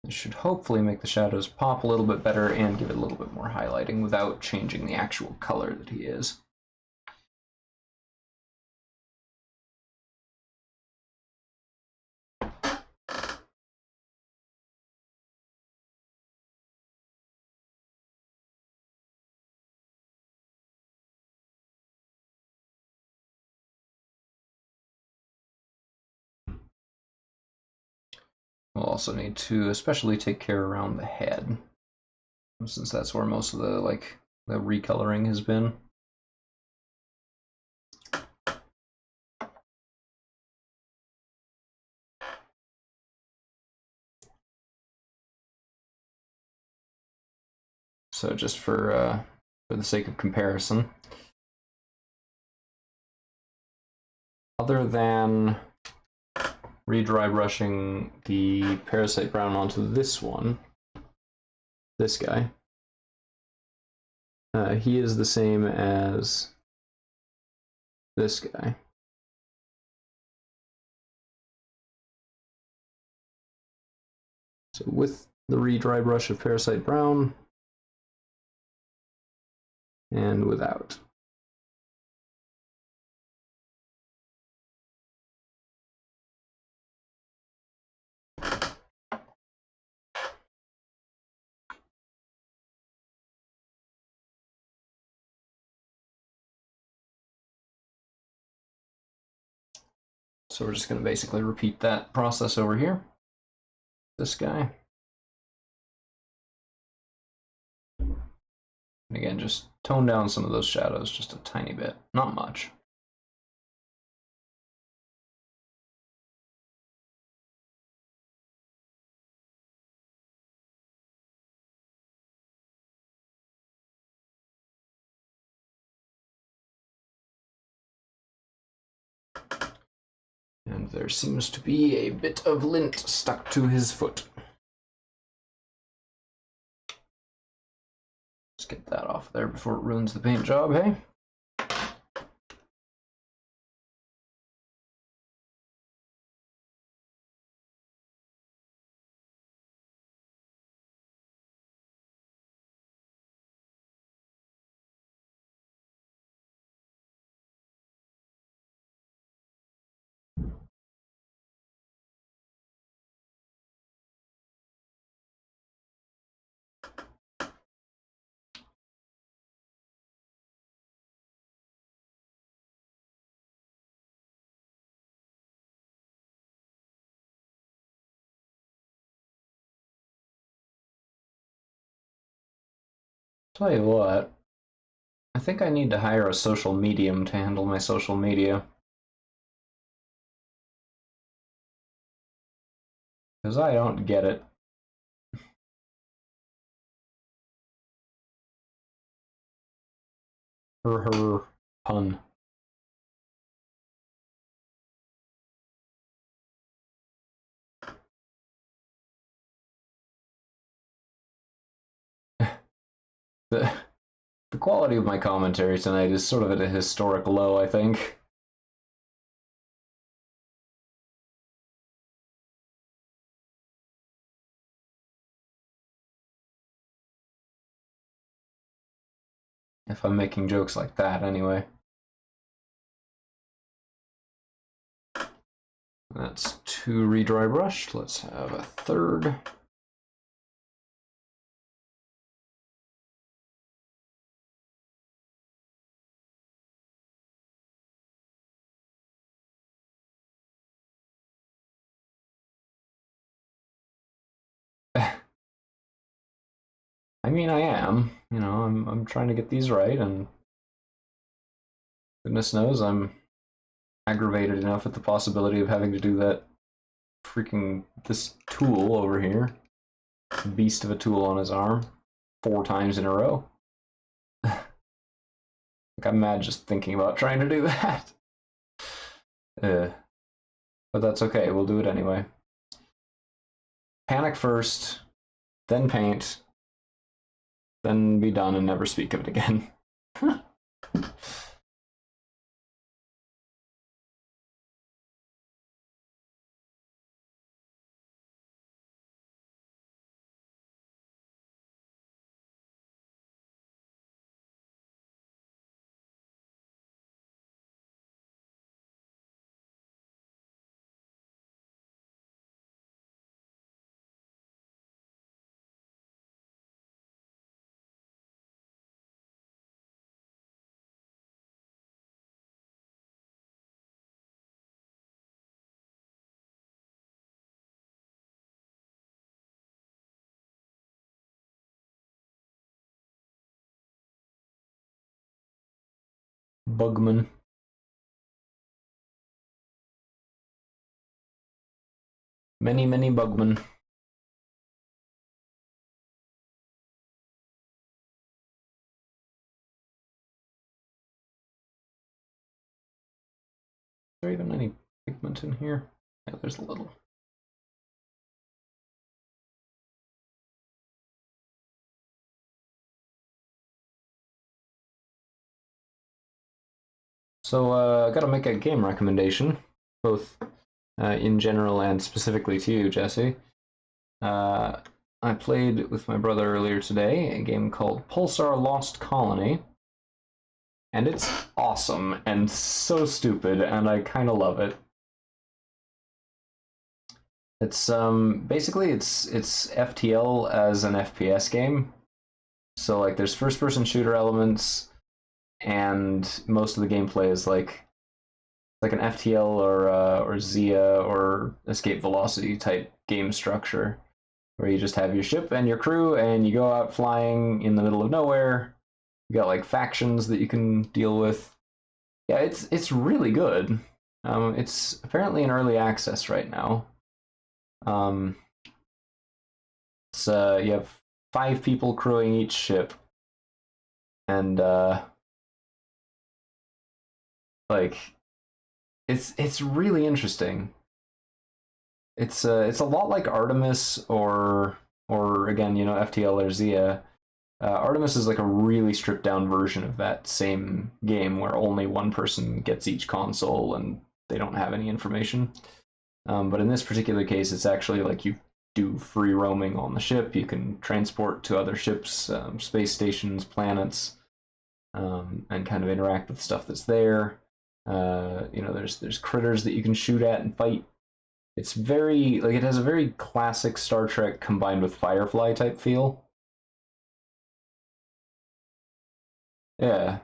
This should hopefully make the shadows pop a little bit better and give it a little bit more highlighting without changing the actual color that he is. We'll also need to especially take care around the head, since that's where most of the recoloring has been. So just for the sake of comparison, other than re-dry brushing the parasite brown onto this one, this guy, he is the same as this guy. So with the re-dry brush of parasite brown, and without. So we're just going to basically repeat that process over here. This guy. And again, just tone down some of those shadows just a tiny bit, not much. And there seems to be a bit of lint stuck to his foot. Let's get that off there before it ruins the paint job, hey? Tell you what, I think I need to hire a social medium to handle my social media. Because I don't get it. Her pun. The, the quality of my commentary tonight is sort of at a historic low, I think. If I'm making jokes like that, anyway. That's 2 re-dry brushed. Let's have a third. I mean, I am. You know, I'm trying to get these right, and goodness knows I'm aggravated enough at the possibility of having to do that freaking this tool over here. Beast of a tool on his arm 4 times in a row. Like, I'm mad just thinking about trying to do that. But that's okay, we'll do it anyway. Panic first, then paint, then be done and never speak of it again. Bugman. Many, many bugmen. Is there even any pigment in here? Yeah, there's a little. So, I gotta make a game recommendation, both in general and specifically to you, Jesse. I played with my brother earlier today a game called Pulsar Lost Colony, and it's awesome and so stupid, and I kind of love it. It's basically it's FTL as an FPS game. So like there's first person shooter elements, and most of the gameplay is like an FTL or Zia or Escape Velocity type game structure, where you just have your ship and your crew, and you go out flying in the middle of nowhere. You got like factions that you can deal with. Yeah, it's really good. It's apparently in early access right now. Um, you have 5 people crewing each ship, and like it's really interesting. It's a lot like Artemis or again, you know, FTL or Zia. Artemis is like a really stripped down version of that same game where only one person gets each console and they don't have any information. But in this particular case, it's actually like you do free roaming on the ship. You can transport to other ships, space stations, planets, and kind of interact with stuff that's there. You know, there's critters that you can shoot at and fight. It's very like it has a very classic Star Trek combined with Firefly type feel. Yeah,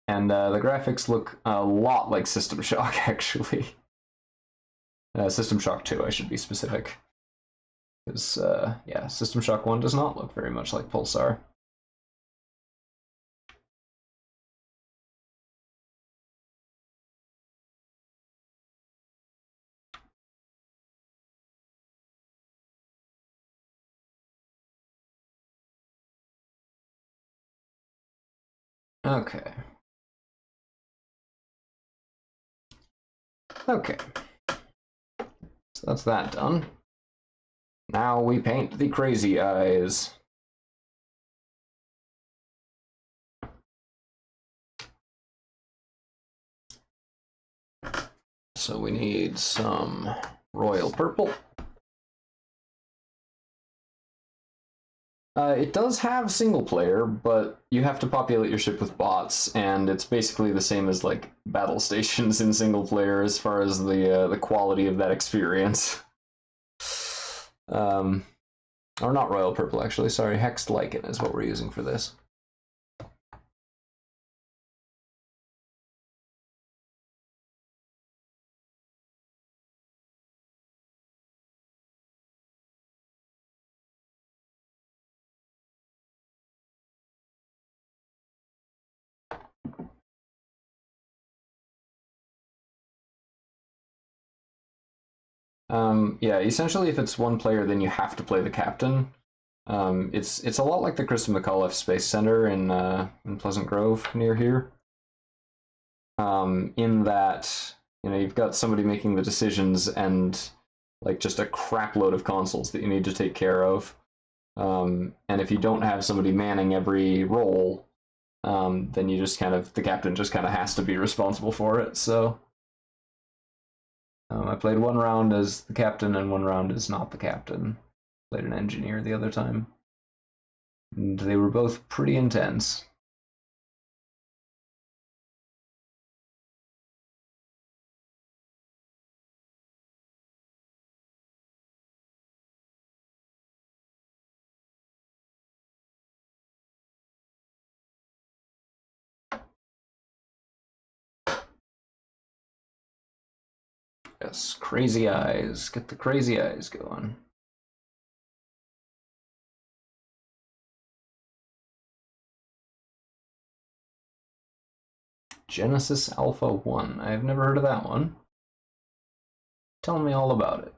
and the graphics look a lot like System Shock actually. System Shock 2, I should be specific, because yeah, System Shock 1 does not look very much like Pulsar. Okay. Okay. So that's that done. Now we paint the crazy eyes. So we need some royal purple. It does have single player, but you have to populate your ship with bots, and it's basically the same as like Battlestations in single player as far as the quality of that experience. Or not royal purple, actually. Sorry, hexed lichen is what we're using for this. Yeah, essentially, if it's one player, then you have to play the captain. It's a lot like the Kristen McAuliffe Space Center in Pleasant Grove near here. In that you've got somebody making the decisions and like just a crap load of consoles that you need to take care of. And if you don't have somebody manning every role, then you just the captain just kind of has to be responsible for it. So I played one round as the captain and one round as not the captain. Played an engineer the other time. And they were both pretty intense. Yes, crazy eyes. Get the crazy eyes going. Genesis Alpha 1. I've never heard of that one. Tell me all about it.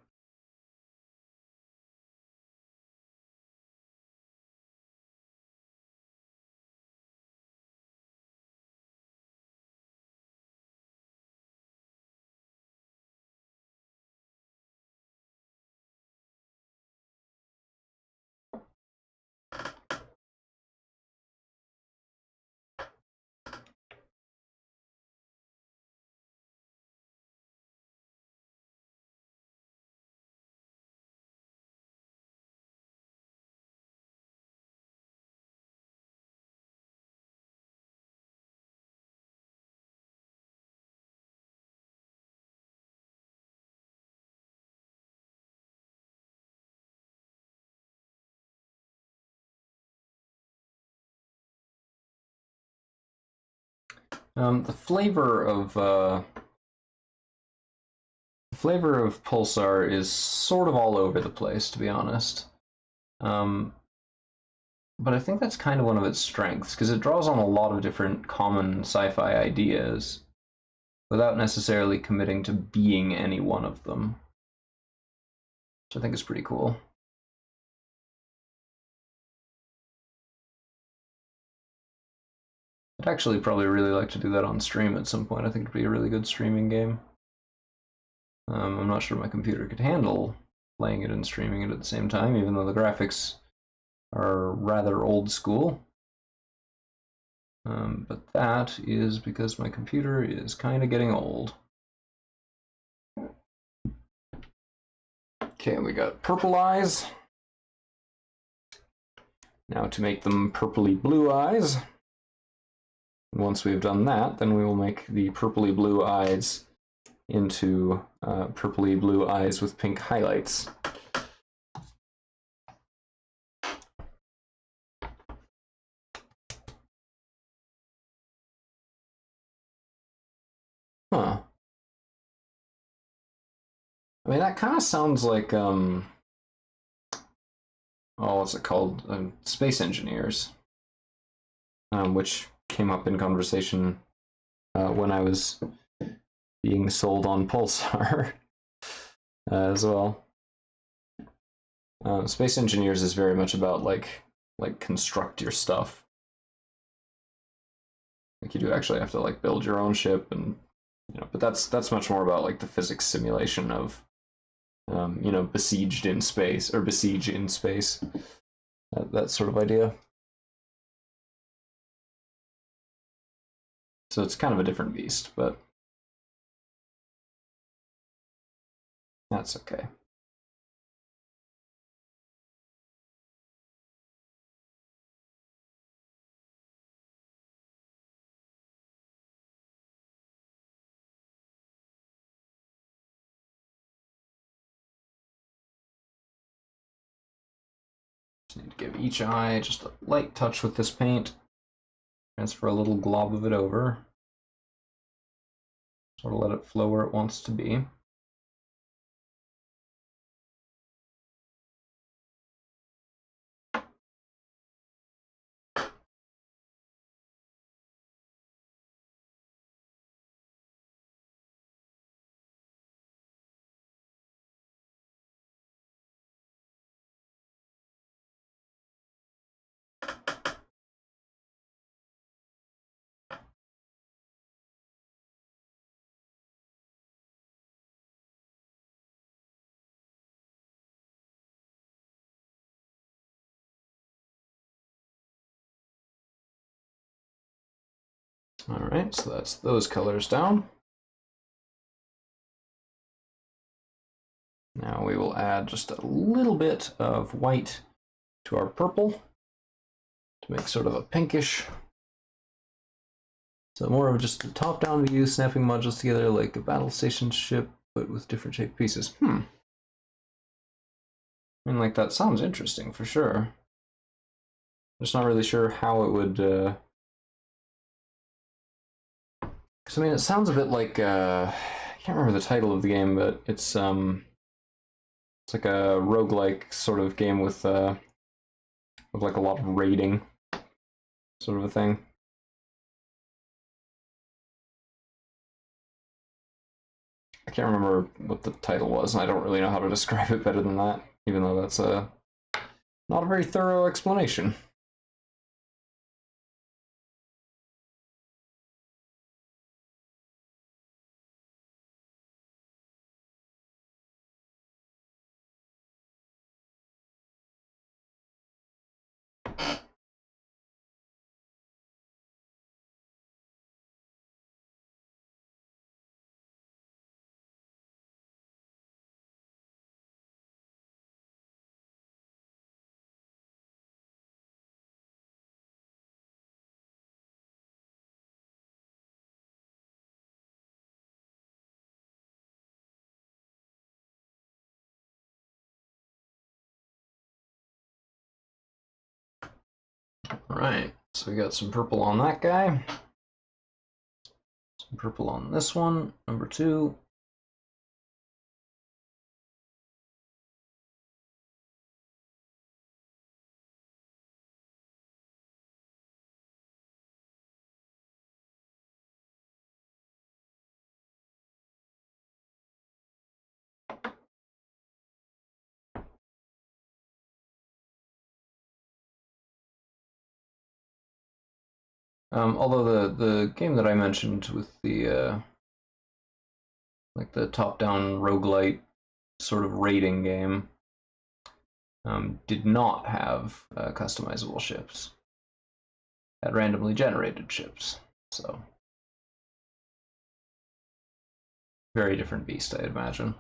The flavor of Pulsar is sort of all over the place, to be honest. Um, but I think that's kind of one of its strengths because it draws on a lot of different common sci-fi ideas without necessarily committing to being any one of them, which I think is pretty cool. I'd actually probably really like to do that on stream at some point. I think it'd be a really good streaming game. I'm not sure my computer could handle playing it and streaming it at the same time, even though the graphics are rather old school. But that is because my computer is kind of getting old. Okay, we got purple eyes. Now to make them purpley blue eyes. Once we've done that, then we will make the purpley blue eyes into purpley blue eyes with pink highlights. Huh. I mean, that kind of sounds like, oh, what's it called? Space Engineers, which came up in conversation when I was being sold on Pulsar as well. Space Engineers is very much about like construct your stuff. Like you do actually have to like build your own ship, and but that's much more about like the physics simulation of besieged in space or besiege in space, that sort of idea. So it's kind of a different beast, but that's okay. Just need to give each eye just a light touch with this paint. Transfer a little glob of it over. Sort of let it flow where it wants to be. All right, so that's those colors down. Now we will add just a little bit of white to our purple to make sort of a pinkish. So more of just a top-down view, snapping modules together like a Battlestation ship, but with different shaped pieces. I mean, like, that sounds interesting for sure. Just not really sure how it would. Because I mean, it sounds a bit like I can't remember the title of the game, but it's like a roguelike sort of game with like a lot of raiding, sort of a thing. I can't remember what the title was, and I don't really know how to describe it better than that, even though that's not a very thorough explanation. Alright, so we got some purple on that guy. Some purple on this one, number 2. Although the game that I mentioned with the like the top-down roguelite sort of raiding game did not have customizable ships. Had randomly generated ships, so very different beast, I'd imagine.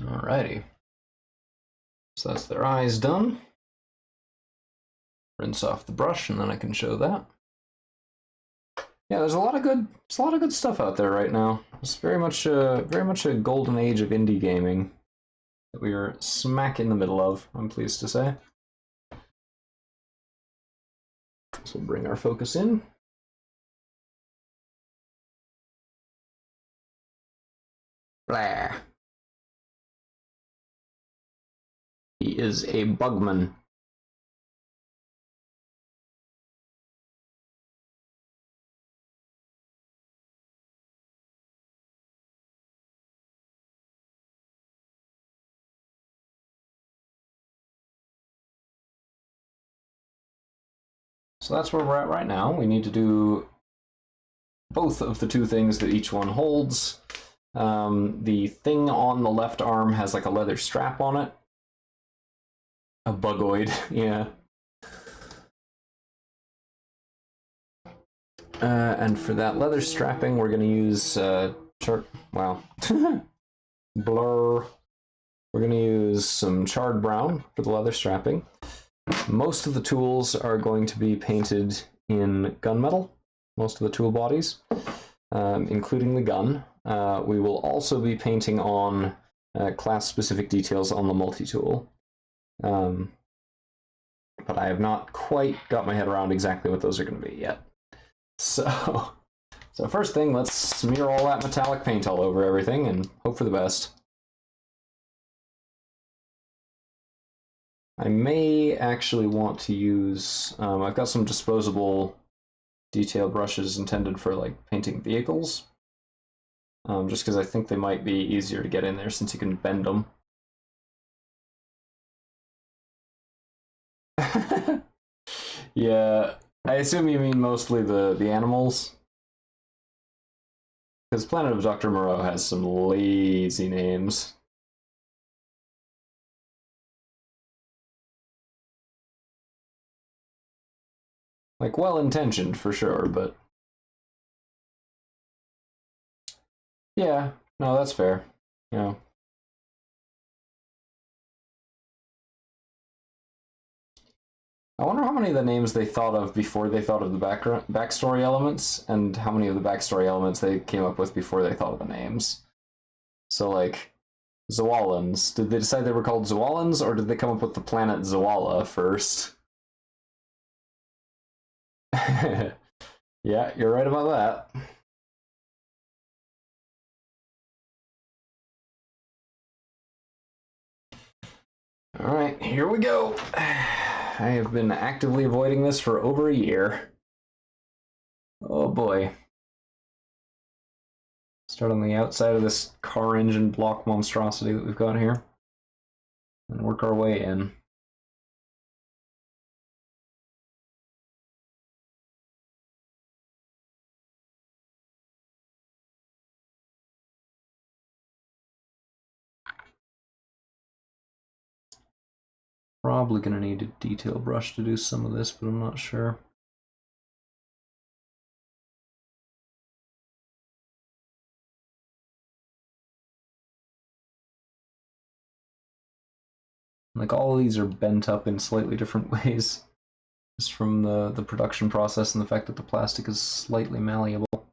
Alrighty. So that's their eyes done. Rinse off the brush and then I can show that. Yeah, there's a lot of good stuff out there right now. It's very much a golden age of indie gaming that we are smack in the middle of, I'm pleased to say. So we'll bring our focus in. Blah. He is a bugman. So that's where we're at right now. We need to do both of the two things that each one holds. The thing on the left arm has like a leather strap on it. A bugoid, yeah. And for that leather strapping, we're going to use blur. We're going to use some charred brown for the leather strapping. Most of the tools are going to be painted in gunmetal, most of the tool bodies, including the gun. We will also be painting on class-specific details on the multi-tool. But I have not quite got my head around exactly what those are going to be yet. So first thing, let's smear all that metallic paint all over everything and hope for the best. I may actually want to use, I've got some disposable detail brushes intended for like painting vehicles, just because I think they might be easier to get in there since you can bend them. Yeah, I assume you mean mostly the animals. Because Planet of Dr. Moreau has some lazy names. Like, well-intentioned for sure, but... Yeah, no, that's fair. You know. I wonder how many of the names they thought of before they thought of the backstory elements, and how many of the backstory elements they came up with before they thought of the names. So, like, Zoalans. Did they decide they were called Zoalans, or did they come up with the planet Zoala first? Yeah, you're right about that. Alright, here we go. I have been actively avoiding this for over a year. Oh boy. Start on the outside of this car engine block monstrosity that we've got here. And work our way in. Probably gonna need a detail brush to do some of this, but I'm not sure. Like, all of these are bent up in slightly different ways. Just from the production process and the fact that the plastic is slightly malleable.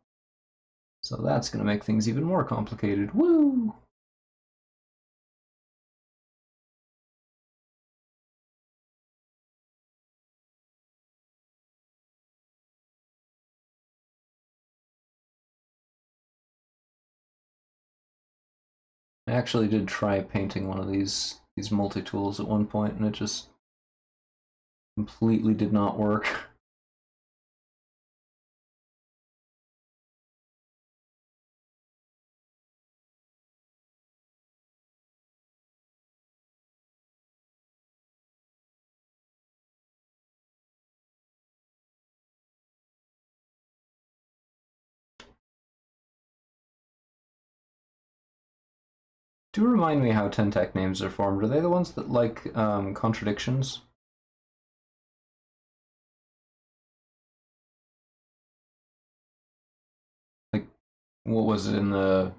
So that's gonna make things even more complicated. Woo! I actually did try painting one of these multi-tools at one point, and it just completely did not work. Do remind me how Tentec names are formed. Are they the ones that like contradictions? Like, what was it in the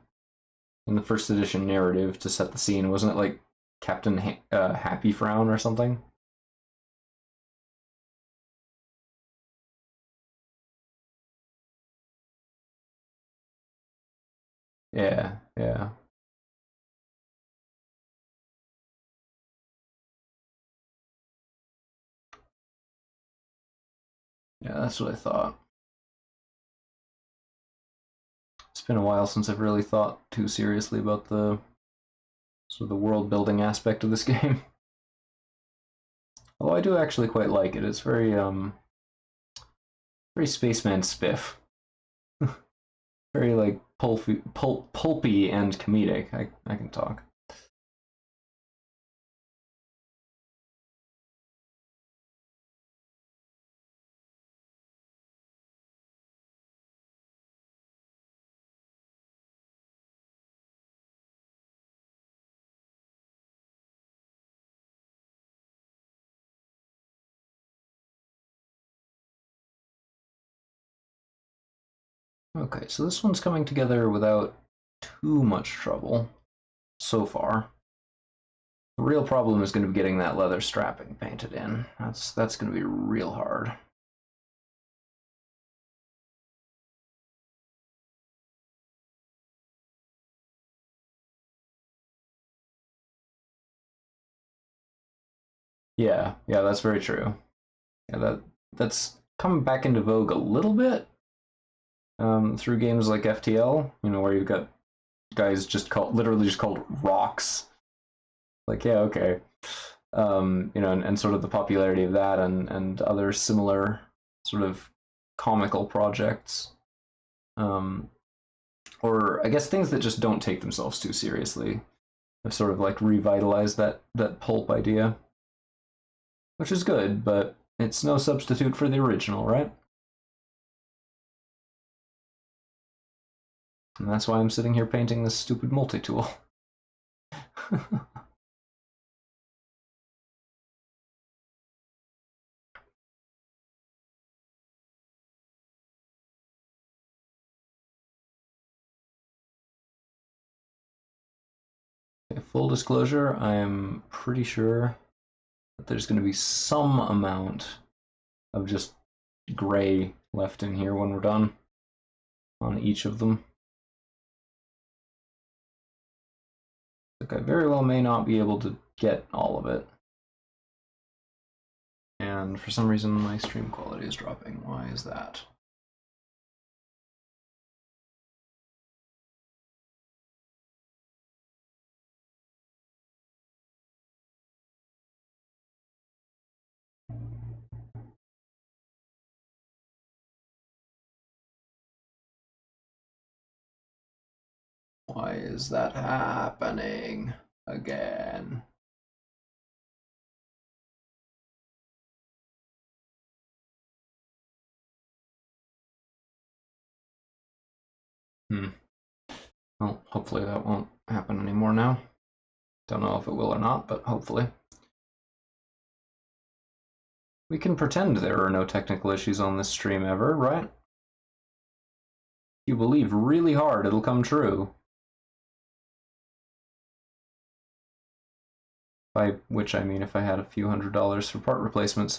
first edition narrative to set the scene? Wasn't it like Captain Happy Frown or something? Yeah, yeah. Yeah, that's what I thought. It's been a while since I've really thought too seriously about the sort of the world building aspect of this game. Although I do actually quite like it. It's very spaceman spiff. Very like pulpy and comedic. I can talk. Okay, so this one's coming together without too much trouble so far. The real problem is going to be getting that leather strapping painted in. That's going to be real hard. Yeah, yeah, that's very true. Yeah, that's coming back into vogue a little bit through games like FTL. You know, where you've got guys just called literally just called rocks. Like, yeah, okay. You know, and sort of the popularity of that and other similar sort of comical projects. Um, or I guess things that just don't take themselves too seriously have sort of like revitalized that pulp idea, which is good, but it's no substitute for the original, right? And that's why I'm sitting here painting this stupid multi-tool. Okay, full disclosure, I'm pretty sure that there's going to be some amount of just gray left in here when we're done on each of them. Like I very well may not be able to get all of it. And for some reason my stream quality is dropping. Why is that? Why is that happening again? Hmm. Well, hopefully that won't happen anymore now. Don't know if it will or not, but hopefully. We can pretend there are no technical issues on this stream ever, right? If you believe really hard, it'll come true. By which I mean if I had a few $100s for part replacements.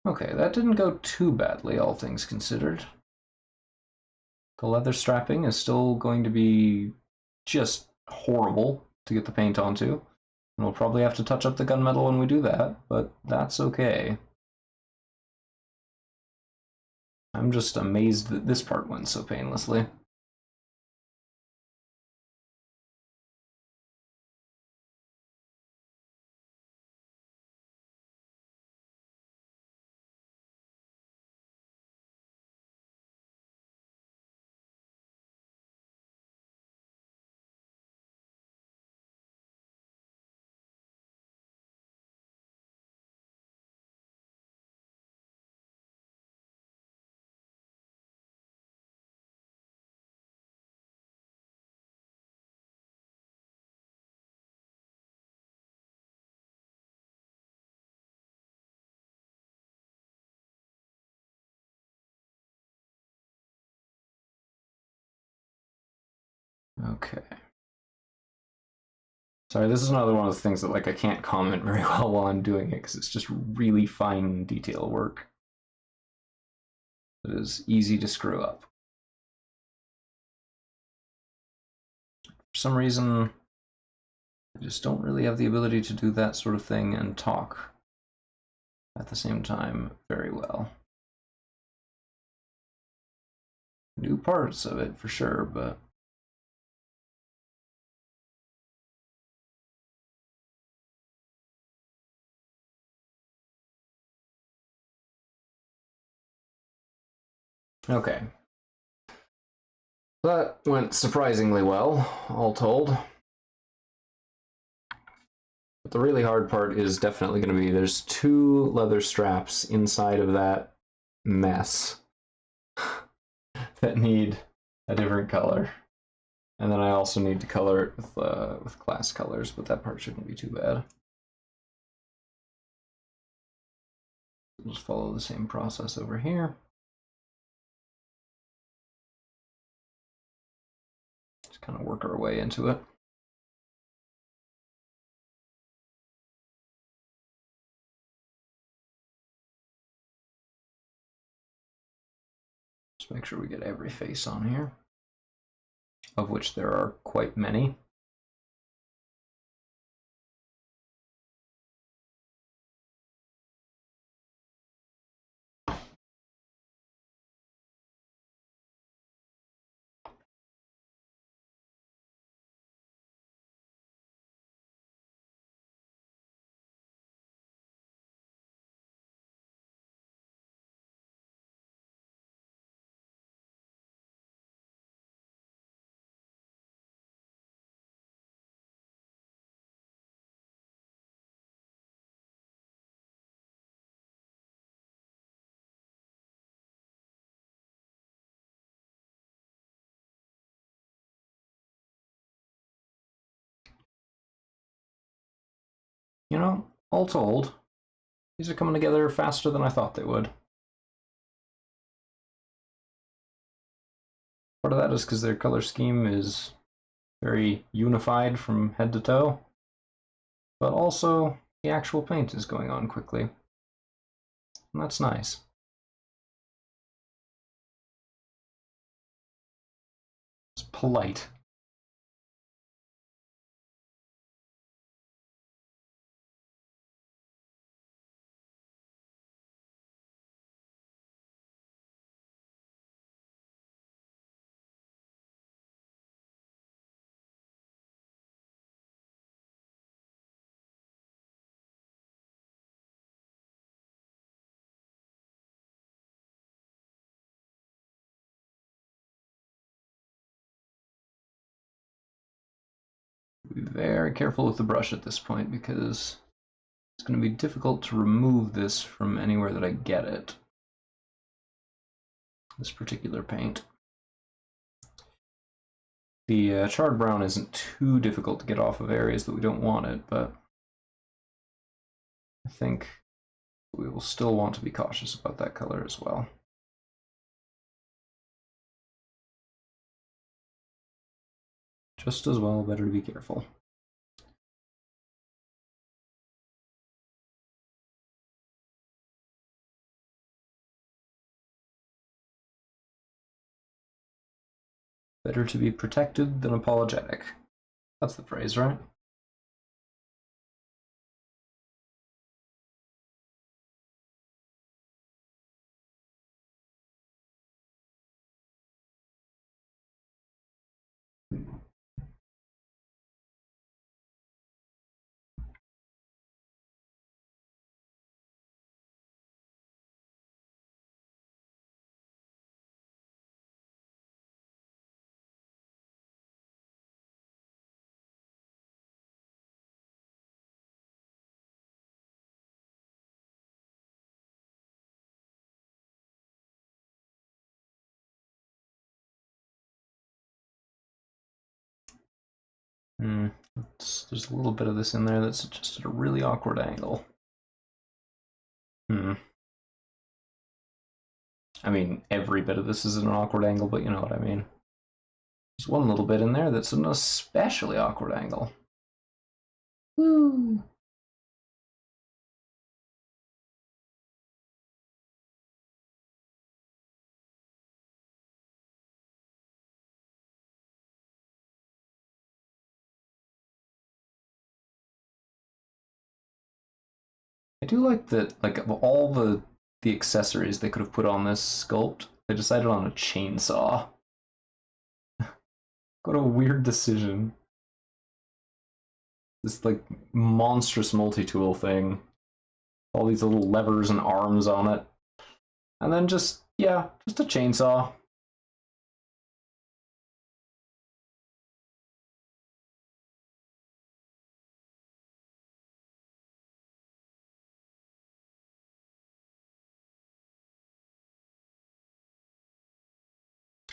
Okay, that didn't go too badly, all things considered. The leather strapping is still going to be just horrible to get the paint onto. And we'll probably have to touch up the gunmetal when we do that, but that's okay. I'm just amazed that this part went so painlessly. Okay. Sorry, this is another one of the things that like I can't comment very well while I'm doing it because it's just really fine detail work. It is easy to screw up. For some reason, I just don't really have the ability to do that sort of thing and talk at the same time very well. Do parts of it for sure, but okay. That went surprisingly well, all told. But the really hard part is definitely going to be there's 2 leather straps inside of that mess that need a different color. And then I also need to color it with class colors, but that part shouldn't be too bad. We'll just follow the same process over here. Just kind of work our way into it. Just make sure we get every face on here, of which there are quite many. You know, all told, these are coming together faster than I thought they would. Part of that is because their color scheme is very unified from head to toe, but also the actual paint is going on quickly, and that's nice. It's polite. Be very careful with the brush at this point because it's going to be difficult to remove this from anywhere that I get it. This particular paint. The charred brown isn't too difficult to get off of areas that we don't want it, but I think we will still want to be cautious about that color as well. Just as well, better to be careful. Better to be protected than apologetic. That's the phrase, right? There's a little bit of this in there that's just at a really awkward angle. I mean, every bit of this is at an awkward angle, but you know what I mean. There's one little bit in there that's an especially awkward angle. Woo! I do like that, like, of all the accessories they could have put on this sculpt, they decided on a chainsaw. What a weird decision. This, like, monstrous multi-tool thing. All these little levers and arms on it. And then just, yeah, just a chainsaw.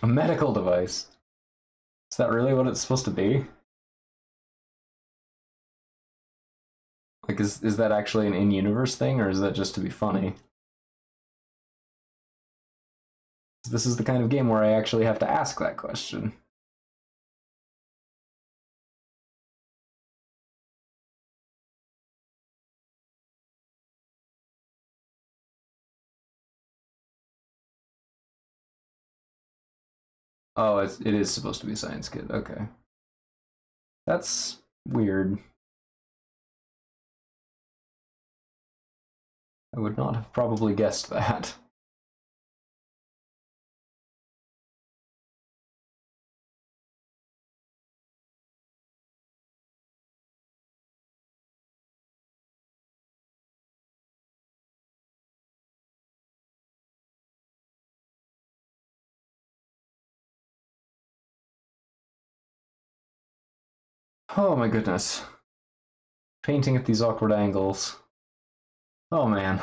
A medical device. Is that really what it's supposed to be? Like, is that actually an in-universe thing, or is that just to be funny? This is the kind of game where I actually have to ask that question. Oh, it is supposed to be a science kit. Okay. That's weird. I would not have probably guessed that. Oh my goodness. Painting at these awkward angles. Oh man.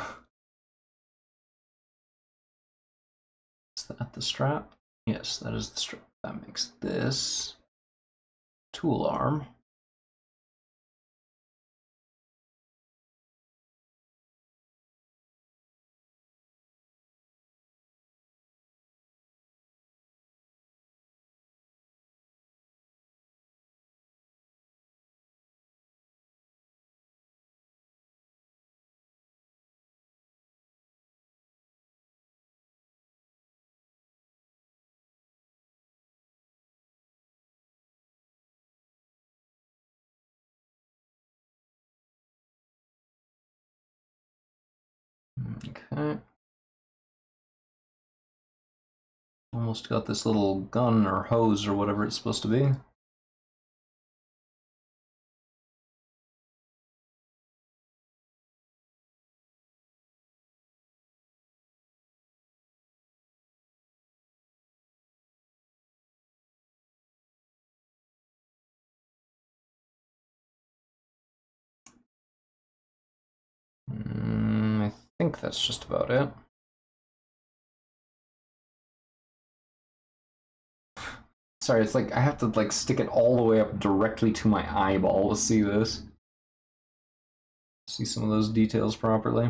Is that the strap? Yes, that is the strap. That makes this tool arm. Okay. Almost got this little gun or hose or whatever it's supposed to be. I think that's just about it. Sorry, it's like I have to like stick it all the way up directly to my eyeball to see this. See some of those details properly.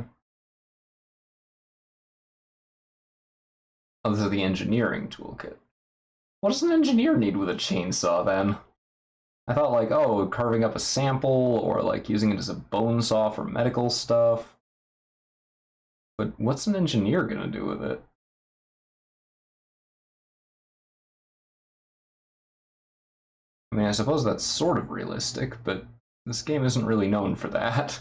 Oh, this is the engineering toolkit. What does an engineer need with a chainsaw then? I thought like, oh, carving up a sample or like using it as a bone saw for medical stuff. But what's an engineer gonna do with it? I mean, I suppose that's sort of realistic, but this game isn't really known for that.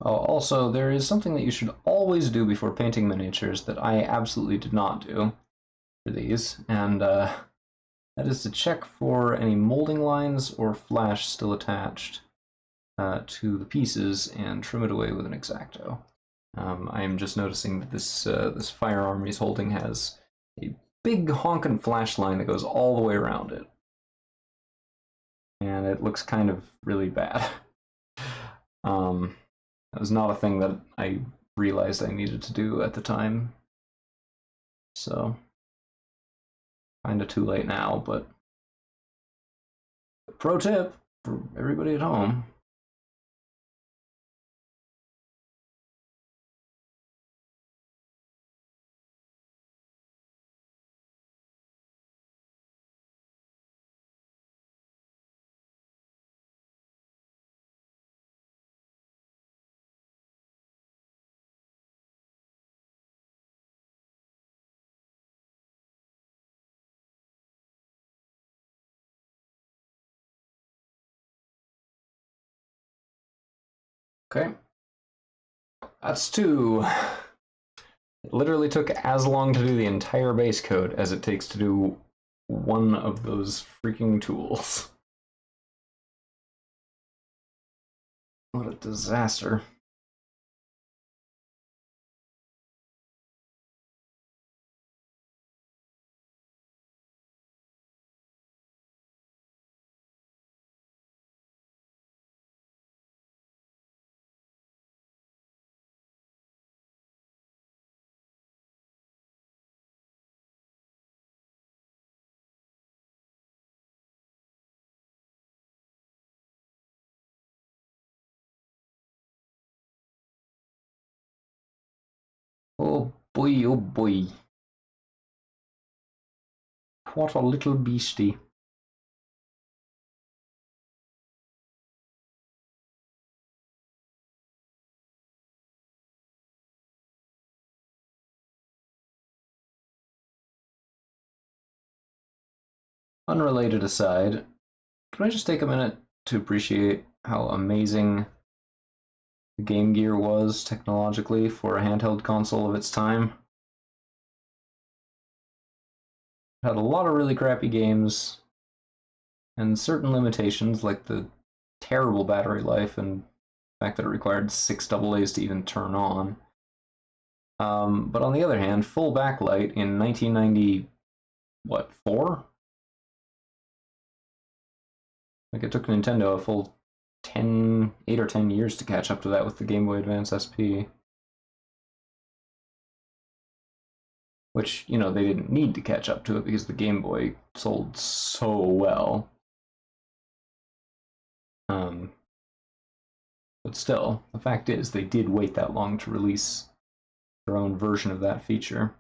Oh, also, there is something that you should always do before painting miniatures that I absolutely did not do for these, and that is to check for any molding lines or flash still attached. to the pieces and trim it away with an X-Acto. I am just noticing that this firearm he's holding has a big honking flash line that goes all the way around it. And it looks kind of really bad. That was not a thing that I realized I needed to do at the time. So, kinda too late now, but pro tip for everybody at home. Okay. That's two. It literally took as long to do the entire base code as it takes to do one of those freaking tools. What a disaster. Oh boy, oh boy. What a little beastie. Unrelated aside, can I just take a minute to appreciate how amazing the Game Gear was technologically for a handheld console of its time? It had a lot of really crappy games and certain limitations like the terrible battery life and the fact that it required 6 AA's to even turn on. But on the other hand, full backlight in 1990, what, 4? Like it took Nintendo a full 8 or 10 years to catch up to that with the Game Boy Advance SP. Which, you know, they didn't need to catch up to it because the Game Boy sold so well. But still, the fact is, they did wait that long to release their own version of that feature.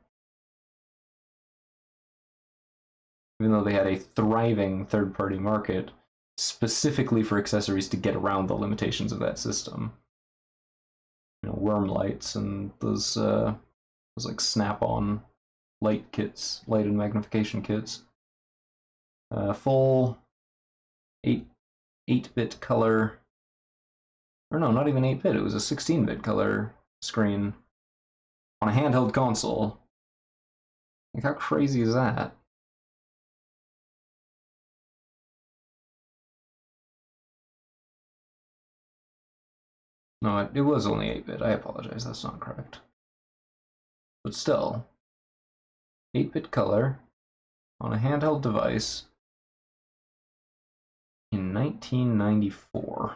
Even though they had a thriving third-party market specifically for accessories to get around the limitations of that system. You know, worm lights and those like snap-on light kits, light and magnification kits. Full 8-bit color, or no, not even 8-bit, it was a 16-bit color screen on a handheld console. Like, how crazy is that? No, it was only 8-bit, I apologize, that's not correct. But still, 8-bit color on a handheld device in 1994.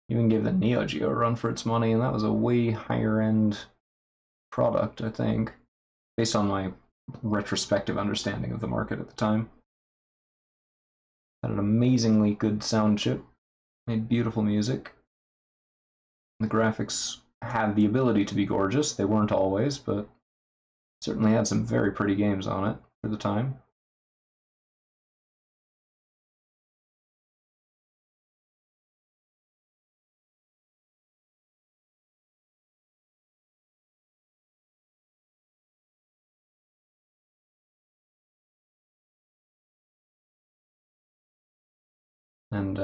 Even gave the Neo Geo a run for its money, and that was a way higher end product, I think, based on my retrospective understanding of the market at the time. Had an amazingly good sound chip, made beautiful music. The graphics had the ability to be gorgeous. They weren't always, but certainly had some very pretty games on it for the time. And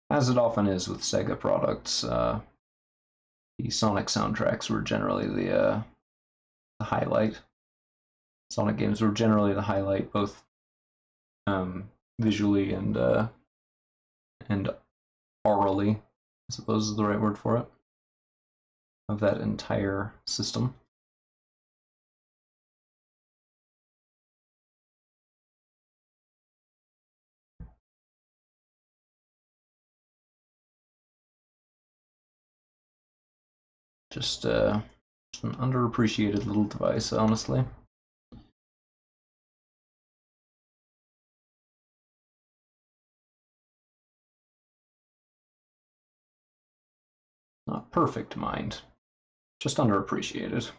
as it often is with Sega products, the Sonic soundtracks were generally the highlight. Sonic games were generally the highlight, both visually and aurally, I suppose is the right word for it, of that entire system. Just an underappreciated little device, honestly. Not perfect, mind. Just underappreciated.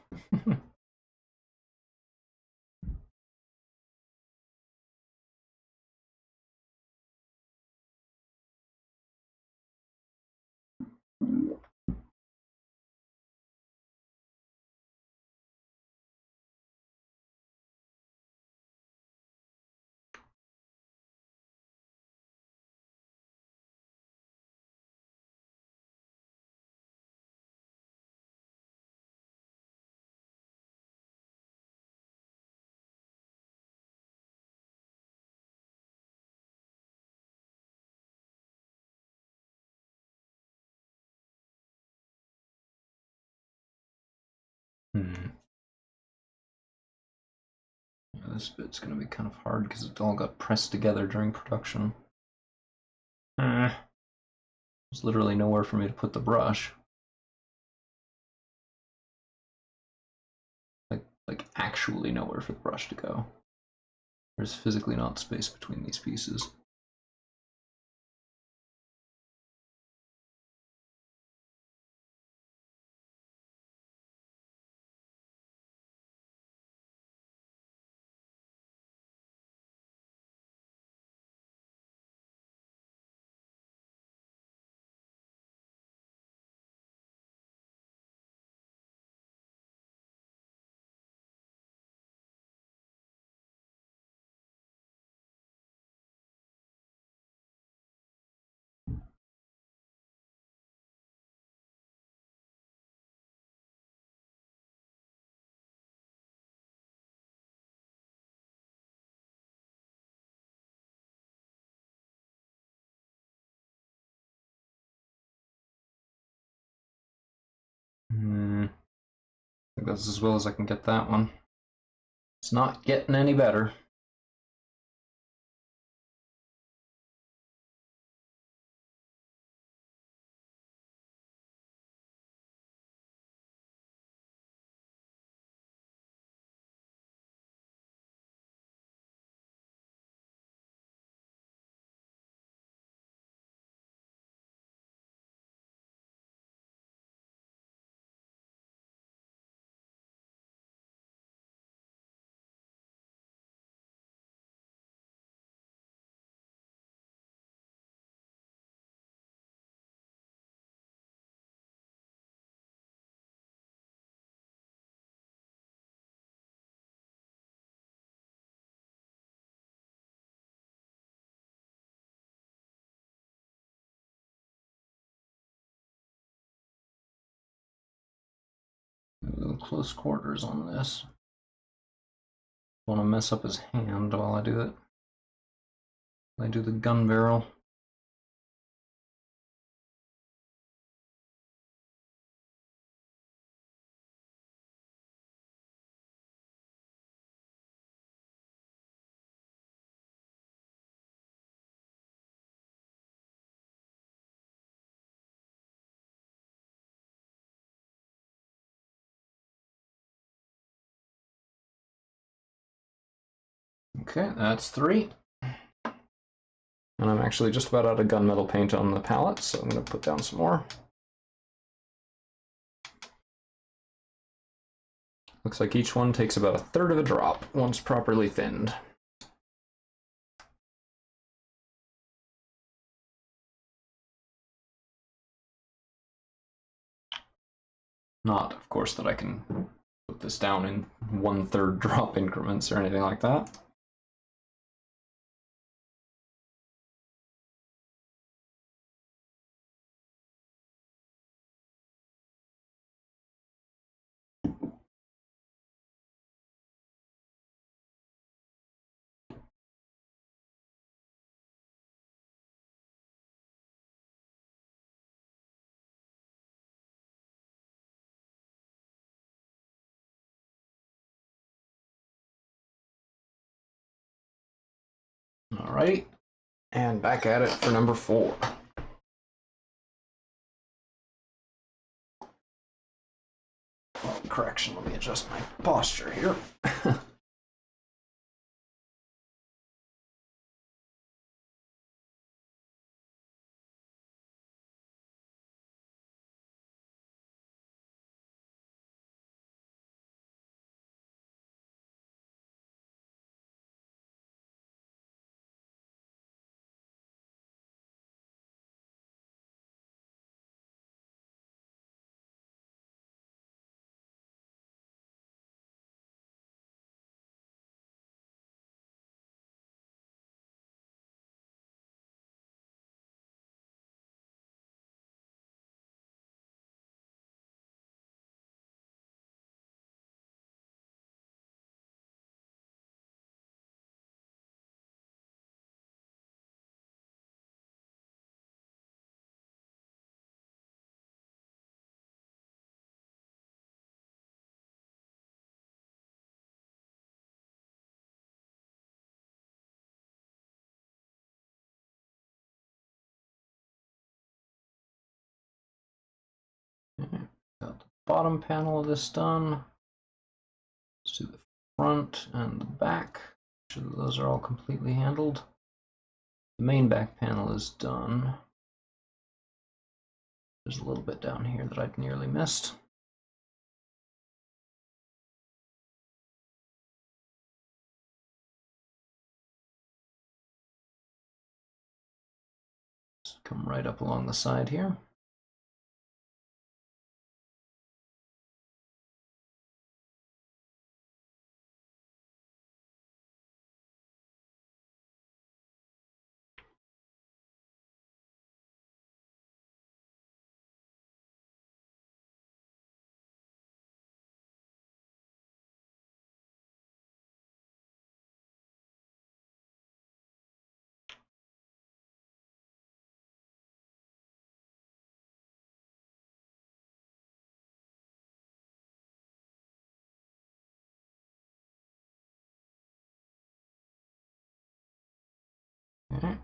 This bit's gonna be kind of hard because it all got pressed together during production. There's literally nowhere for me to put the brush. Like actually nowhere for the brush to go. There's physically not space between these pieces. I think that's as well as I can get that one. It's not getting any better. A little close quarters on this. Want to mess up his hand while I do it. I do the gun barrel. Okay, that's 3. And I'm actually just about out of gunmetal paint on the palette, so I'm going to put down some more. Looks like each one takes about 1/3 of a drop once properly thinned. Not, of course, that I can put this down in 1/3 drop increments or anything like that. Alrighty, and back at it for number 4. Correction, let me adjust my posture here. Got the bottom panel of this done. Let's do the front and the back. Make sure that those are all completely handled. The main back panel is done. There's a little bit down here that I'd nearly missed. Just come right up along the side here. Okay.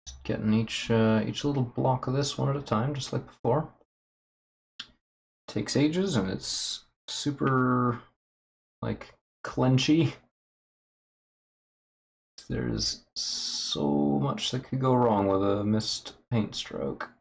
Just getting each little block of this one at a time, just like before. Takes ages and it's super like clenchy. There's so much that could go wrong with a missed paint stroke.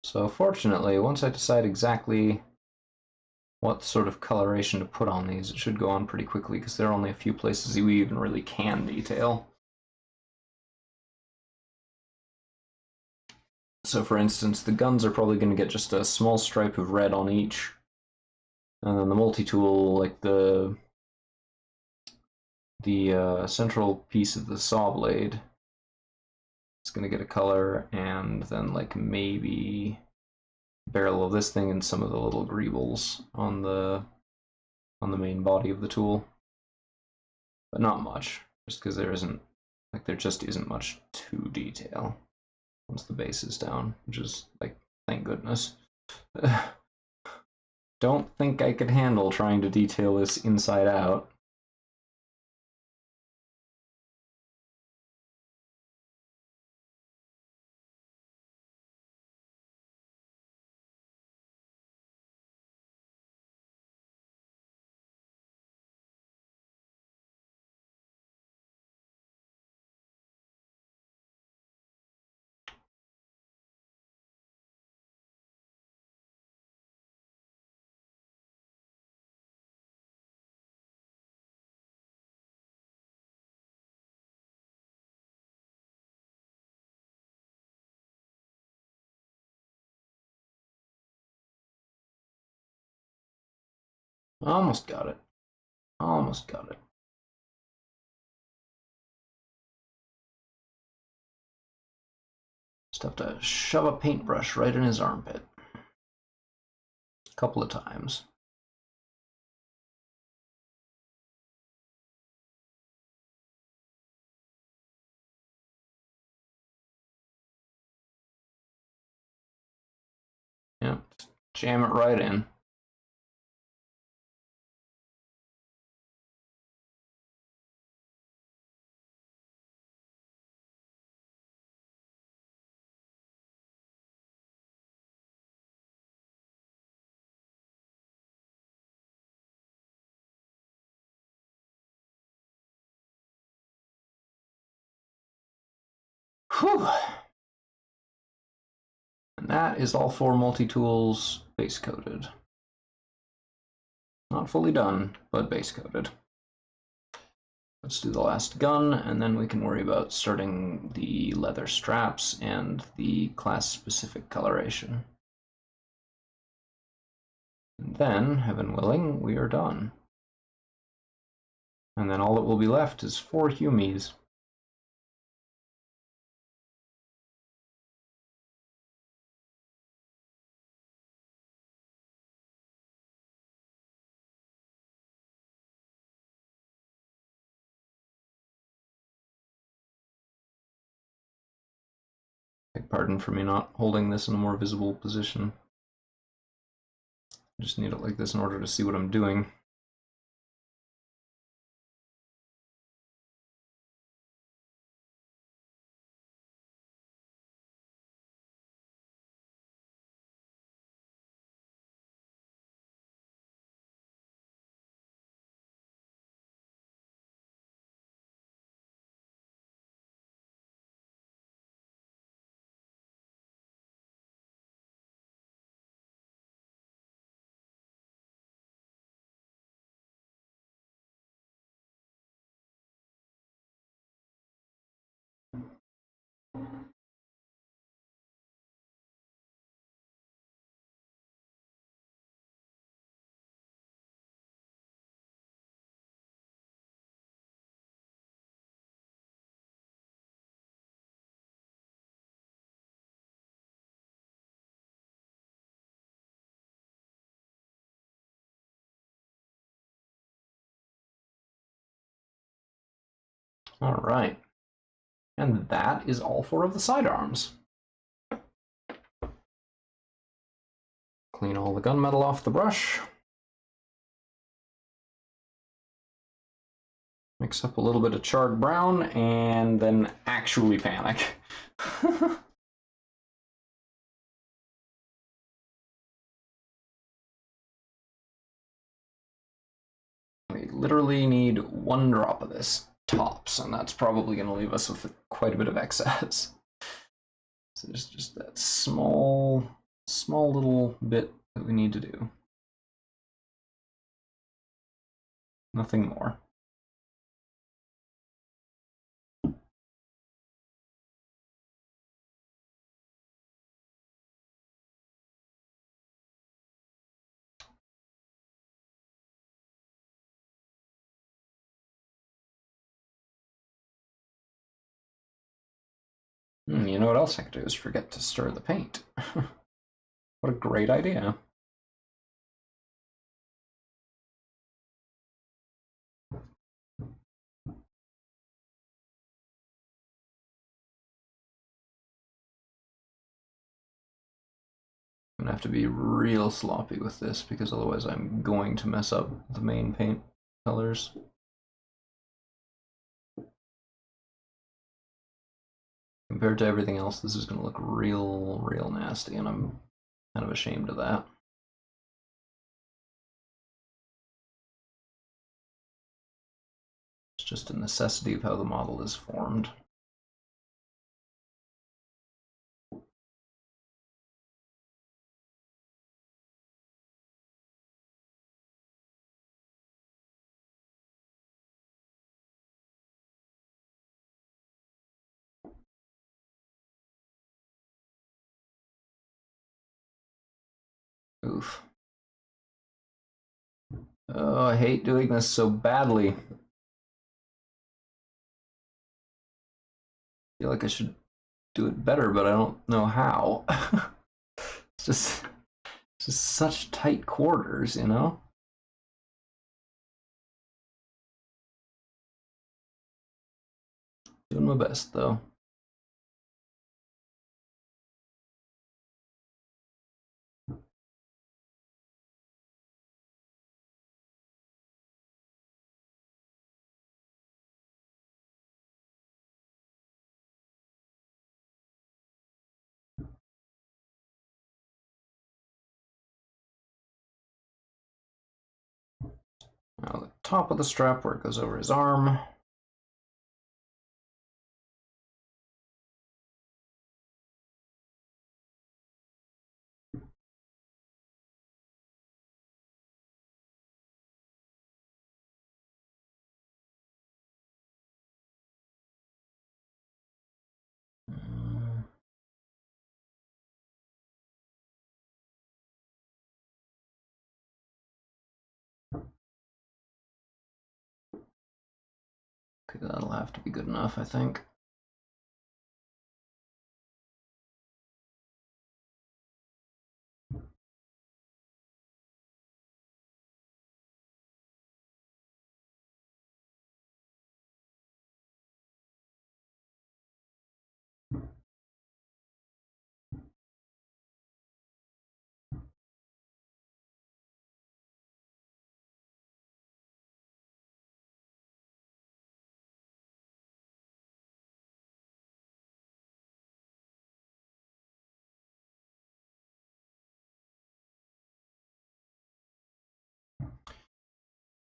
So fortunately, once I decide exactly what sort of coloration to put on these, it should go on pretty quickly because there are only a few places we even really can detail. So for instance, the guns are probably going to get just a small stripe of red on each. And then the multi-tool, like the central piece of the saw blade, it's going to get a color, and then like maybe barrel of this thing and some of the little greebles on the main body of the tool, but not much, just because there just isn't much to detail once the base is down, which is like, thank goodness. Don't think I could handle trying to detail this inside out. Almost got it. Almost got it. Just have to shove a paintbrush right in his armpit. A couple of times. Yep, jam it right in. Whew. And that is all 4 multi-tools base coated. Not fully done, but base coated. Let's do the last gun, and then we can worry about starting the leather straps and the class-specific coloration. And then, heaven willing, we are done. And then all that will be left is 4 Humies. Beg pardon for me not holding this in a more visible position. I just need it like this in order to see what I'm doing. All right. And that is all 4 of the sidearms. Clean all the gunmetal off the brush. Mix up a little bit of charred brown, and then actually panic. We literally need 1 drop of this, tops, and that's probably going to leave us with quite a bit of excess. So there's just that small little bit that we need to do. Nothing more. You know what else I could do is forget to stir the paint. What a great idea. I'm gonna have to be real sloppy with this because otherwise I'm going to mess up the main paint colors. Compared to everything else, this is gonna look real nasty, and I'm kind of ashamed of that. It's just a necessity of how the model is formed. Oof. Oh, I hate doing this so badly. I feel like I should do it better, but I don't know how. It's just such tight quarters, you know? Doing my best, though. Now the top of the strap where it goes over his arm. Okay, that'll have to be good enough, I think.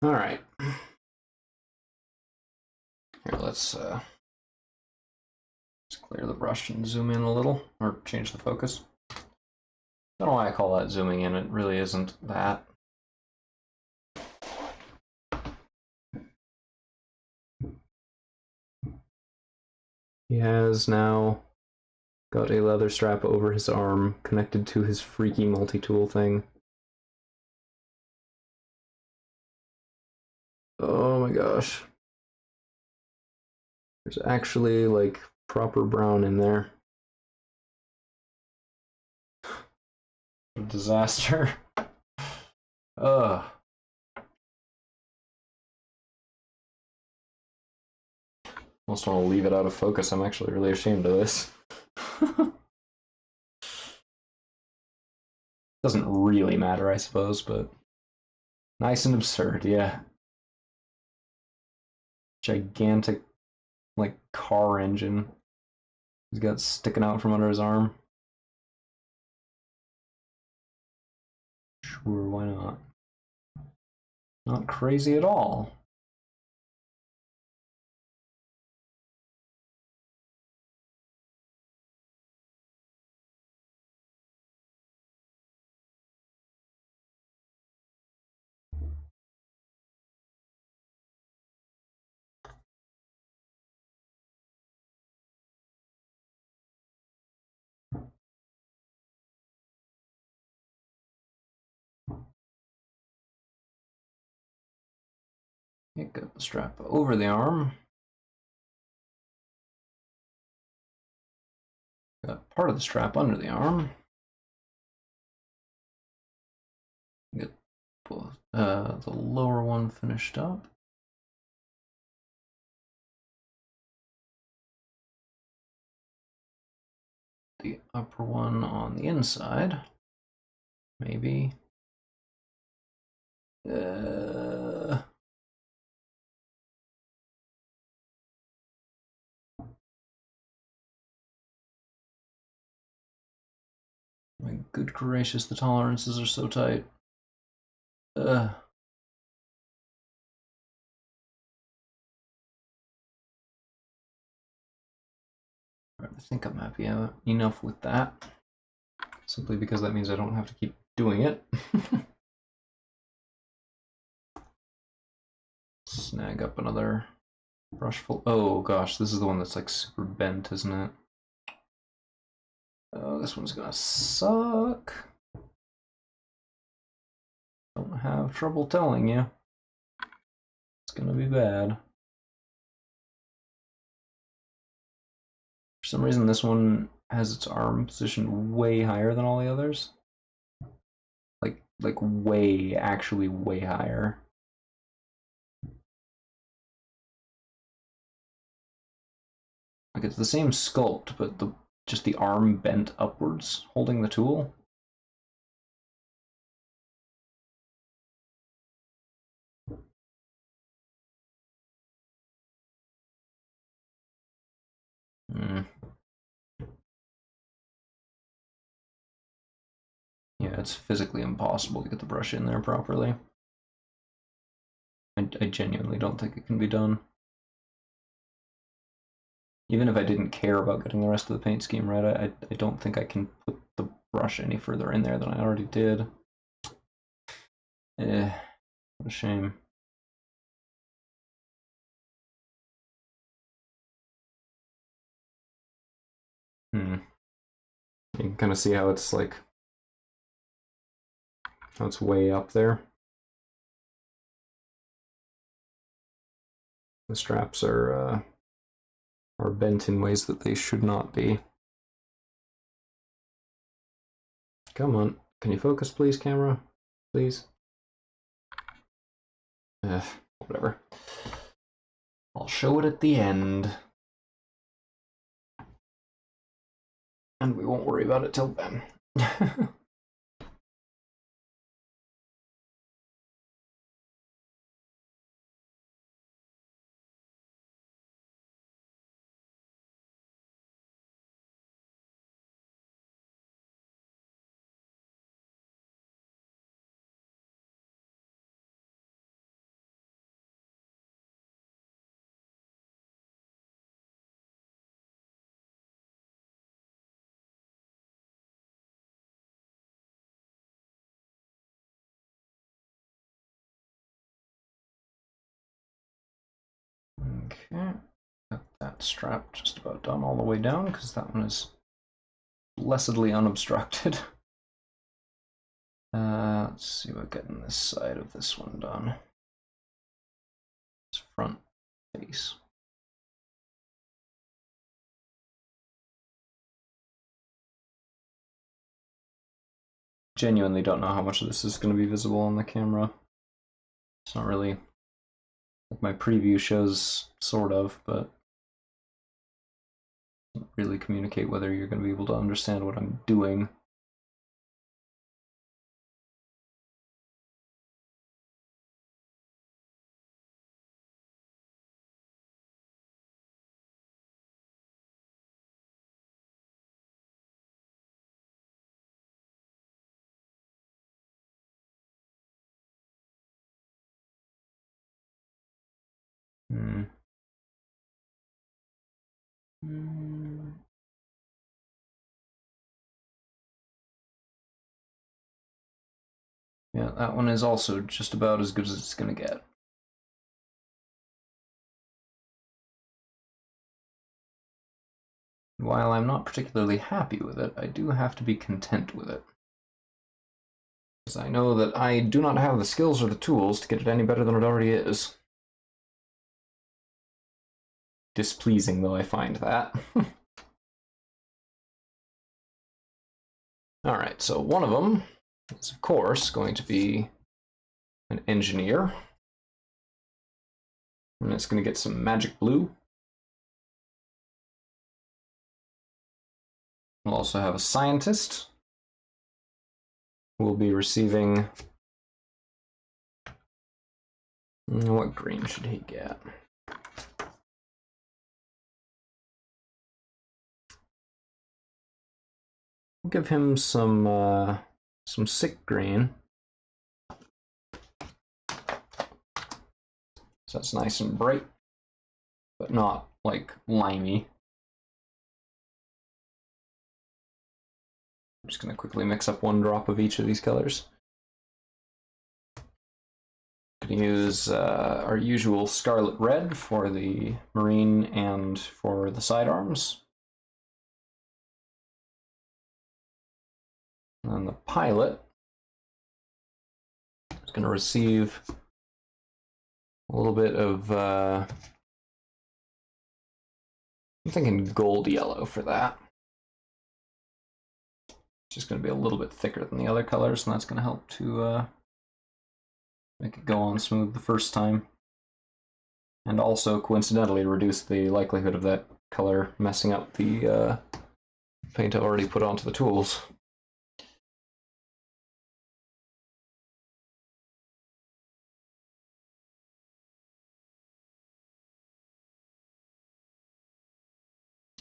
All right. Here, let's clear the brush and zoom in a little, or change the focus. I don't know why I call that zooming in. It really isn't that. He has now got a leather strap over his arm connected to his freaky multi-tool thing. Oh my gosh. There's actually like proper brown in there. Disaster. Ugh. Almost want to leave it out of focus. I'm actually really ashamed of this. Doesn't really matter, I suppose, but nice and absurd, yeah. Gigantic, like, car engine he's got sticking out from under his arm. Sure, why not? Not crazy at all. Got the strap over the arm. Got part of the strap under the arm. Get both, the lower one finished up. The upper one on the inside. Maybe. My good gracious, the tolerances are so tight. I think I'm happy enough with that. Simply because that means I don't have to keep doing it. Snag up another brush full. Oh gosh, this is the one that's like super bent, isn't it? Oh, this one's gonna suck. Don't have trouble telling you. It's gonna be bad. For some reason, this one has its arm positioned way higher than all the others. Like way, actually way higher. Like it's the same sculpt, but just the arm bent upwards, holding the tool. Yeah, it's physically impossible to get the brush in there properly. I genuinely don't think it can be done. Even if I didn't care about getting the rest of the paint scheme right, I don't think I can put the brush any further in there than I already did. What a shame. You can kind of see how it's like, how it's way up there. The straps are bent in ways that they should not be. Come on, can you focus, please, camera? Please. Whatever. I'll show it at the end. And we won't worry about it till then. Okay, got that strap just about done all the way down because that one is blessedly unobstructed. Let's see about getting this side of this one done. This front face. Genuinely don't know how much of this is going to be visible on the camera. It's not really like my preview shows, sort of, but doesn't really communicate whether you're going to be able to understand what I'm doing. Yeah, that one is also just about as good as it's going to get. While I'm not particularly happy with it, I do have to be content with it. Because I know that I do not have the skills or the tools to get it any better than it already is. Displeasing though I find that. Alright, so one of them is of course going to be an engineer. And it's going to get some magic blue. We'll also have a scientist who will be receiving... What green should he get? We'll give him some sick green. So that's nice and bright, but not like limey. I'm just going to quickly mix up one drop of each of these colors. Going to use our usual scarlet red for the marine and for the sidearms. And the pilot is going to receive a little bit of, I'm thinking gold yellow for that. It's just going to be a little bit thicker than the other colors, and that's going to help to make it go on smooth the first time. And also, coincidentally, reduce the likelihood of that color messing up the paint I've already put onto the tools.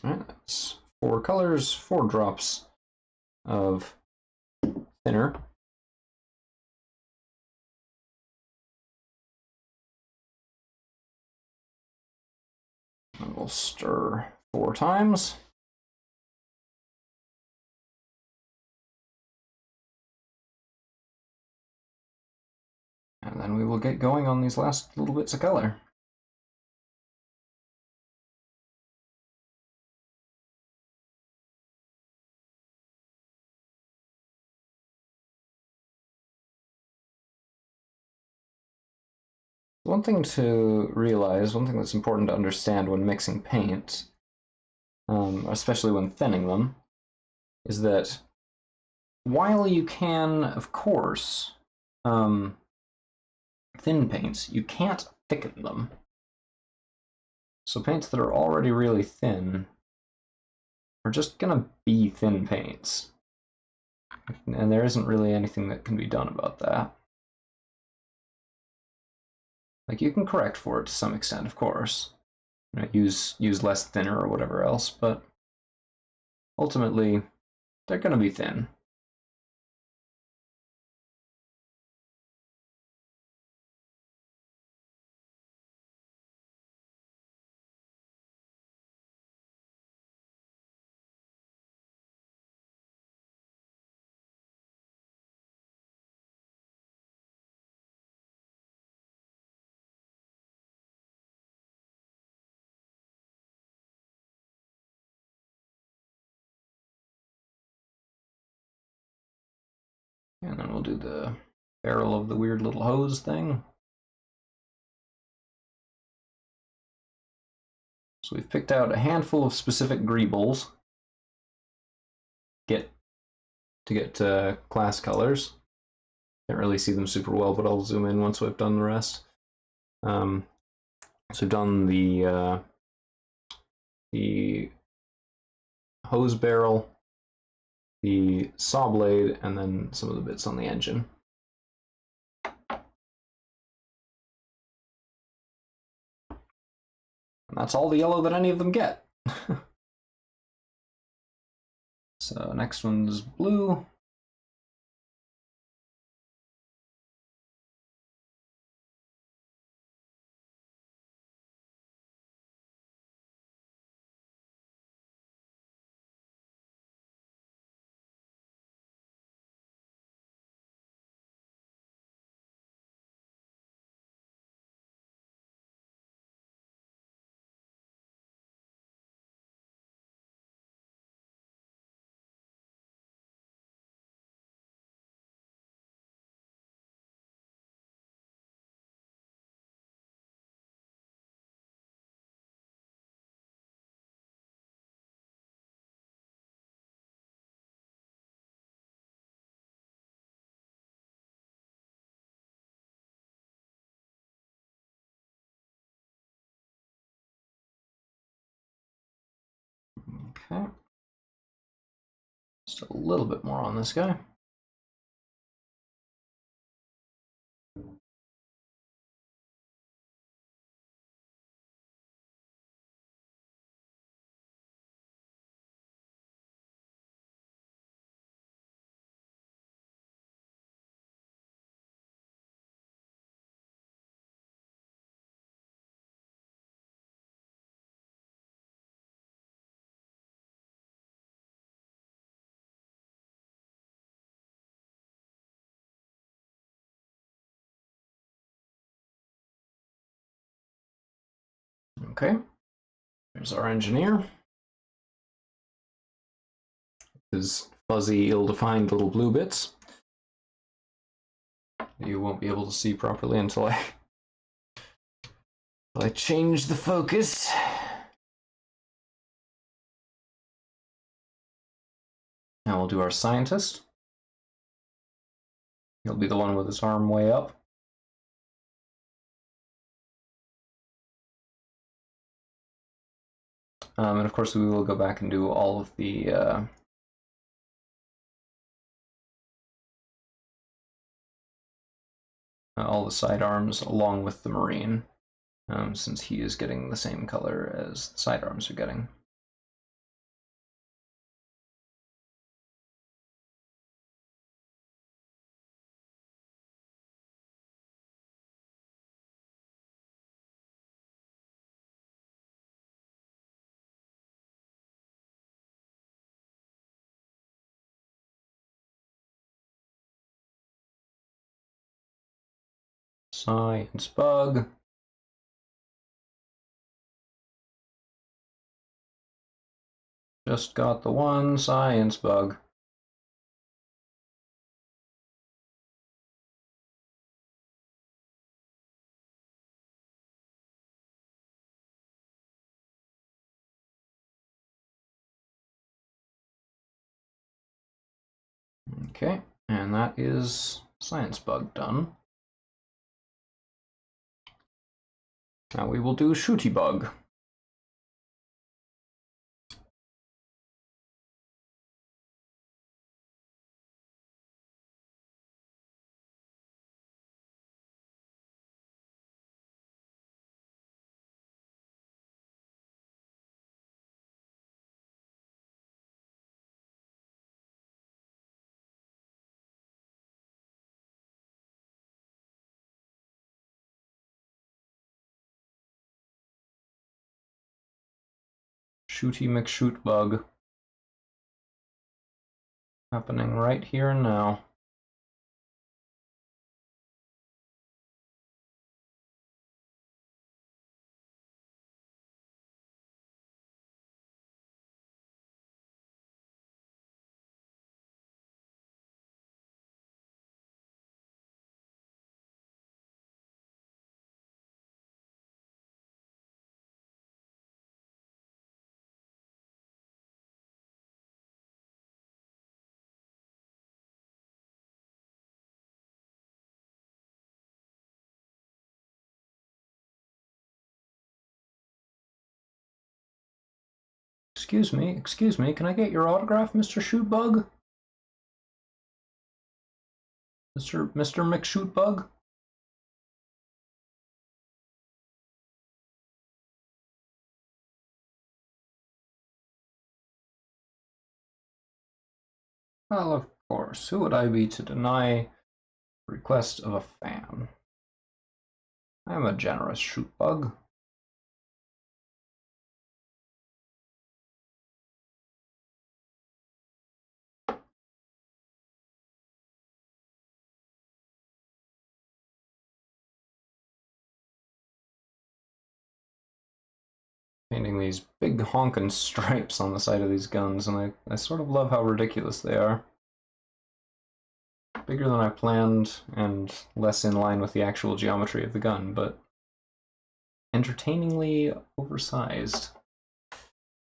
Alright, that's 4 colors, 4 drops of thinner. And we'll stir 4 times. And then we will get going on these last little bits of color. One thing to realize, one thing that's important to understand when mixing paint, especially when thinning them, is that while you can, of course, thin paints, you can't thicken them. So paints that are already really thin are just gonna be thin paints. And there isn't really anything that can be done about that. Like, you can correct for it to some extent, of course. You know, use less thinner or whatever else, but ultimately, they're gonna be thin. And then we'll do the barrel of the weird little hose thing. So we've picked out a handful of specific greebles to get class colors. Can't really see them super well, but I'll zoom in once we've done the rest. So we've done the hose barrel, the saw blade, and then some of the bits on the engine. And that's all the yellow that any of them get. So next one's blue. Okay. Just a little bit more on this guy. Okay, there's our engineer. His fuzzy, ill-defined little blue bits. you won't be able to see properly until I change the focus. Now we'll do our scientist. He'll be the one with his arm way up. And of course we will go back and do all of the sidearms along with the Marine, since he is getting the same color as the sidearms are getting. Science bug. Just got the one science bug. Okay, and that is science bug done. Now we will do shooty bug. Shooty McShoot bug. Happening right here and now. Excuse me, can I get your autograph, Mr. Shootbug? Mr. McShootbug? Well, of course. Who would I be to deny the request of a fan? I am a generous Shootbug. Painting these big honkin' stripes on the side of these guns, and I sort of love how ridiculous they are. Bigger than I planned, and less in line with the actual geometry of the gun, but entertainingly oversized.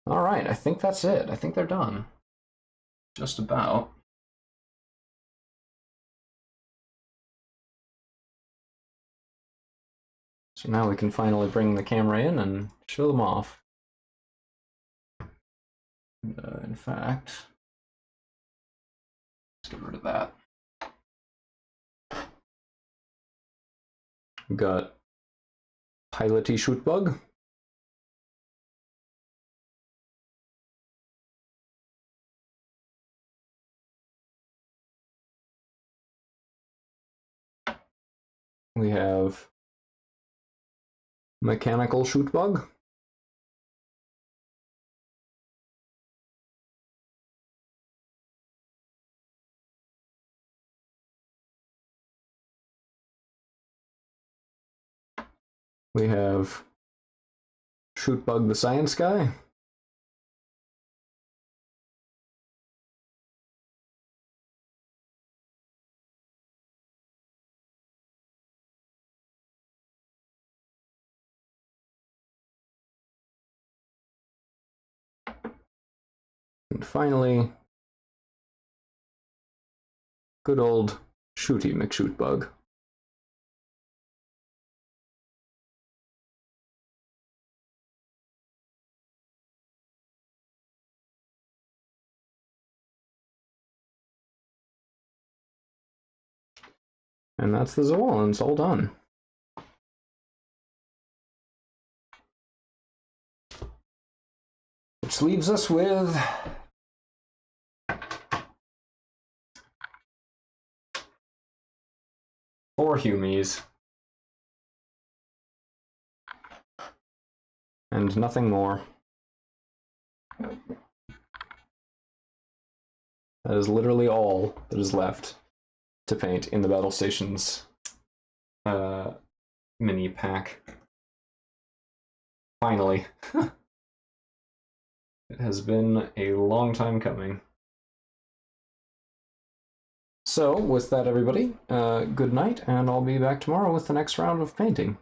Alright, I think that's it. I think they're done. Just about. So now we can finally bring the camera in and show them off. And, in fact, let's get rid of that. We've got Piloty Shootbug. We have Mechanical Shootbug. We have Shootbug the Science Guy. And finally, good old Shooty McShootbug. And that's the Zoolans all done. Which leaves us with four Humies. And nothing more. That is literally all that is left to paint in the Battlestations mini pack. Finally. It has been a long time coming. So, with that, everybody, good night, and I'll be back tomorrow with the next round of painting.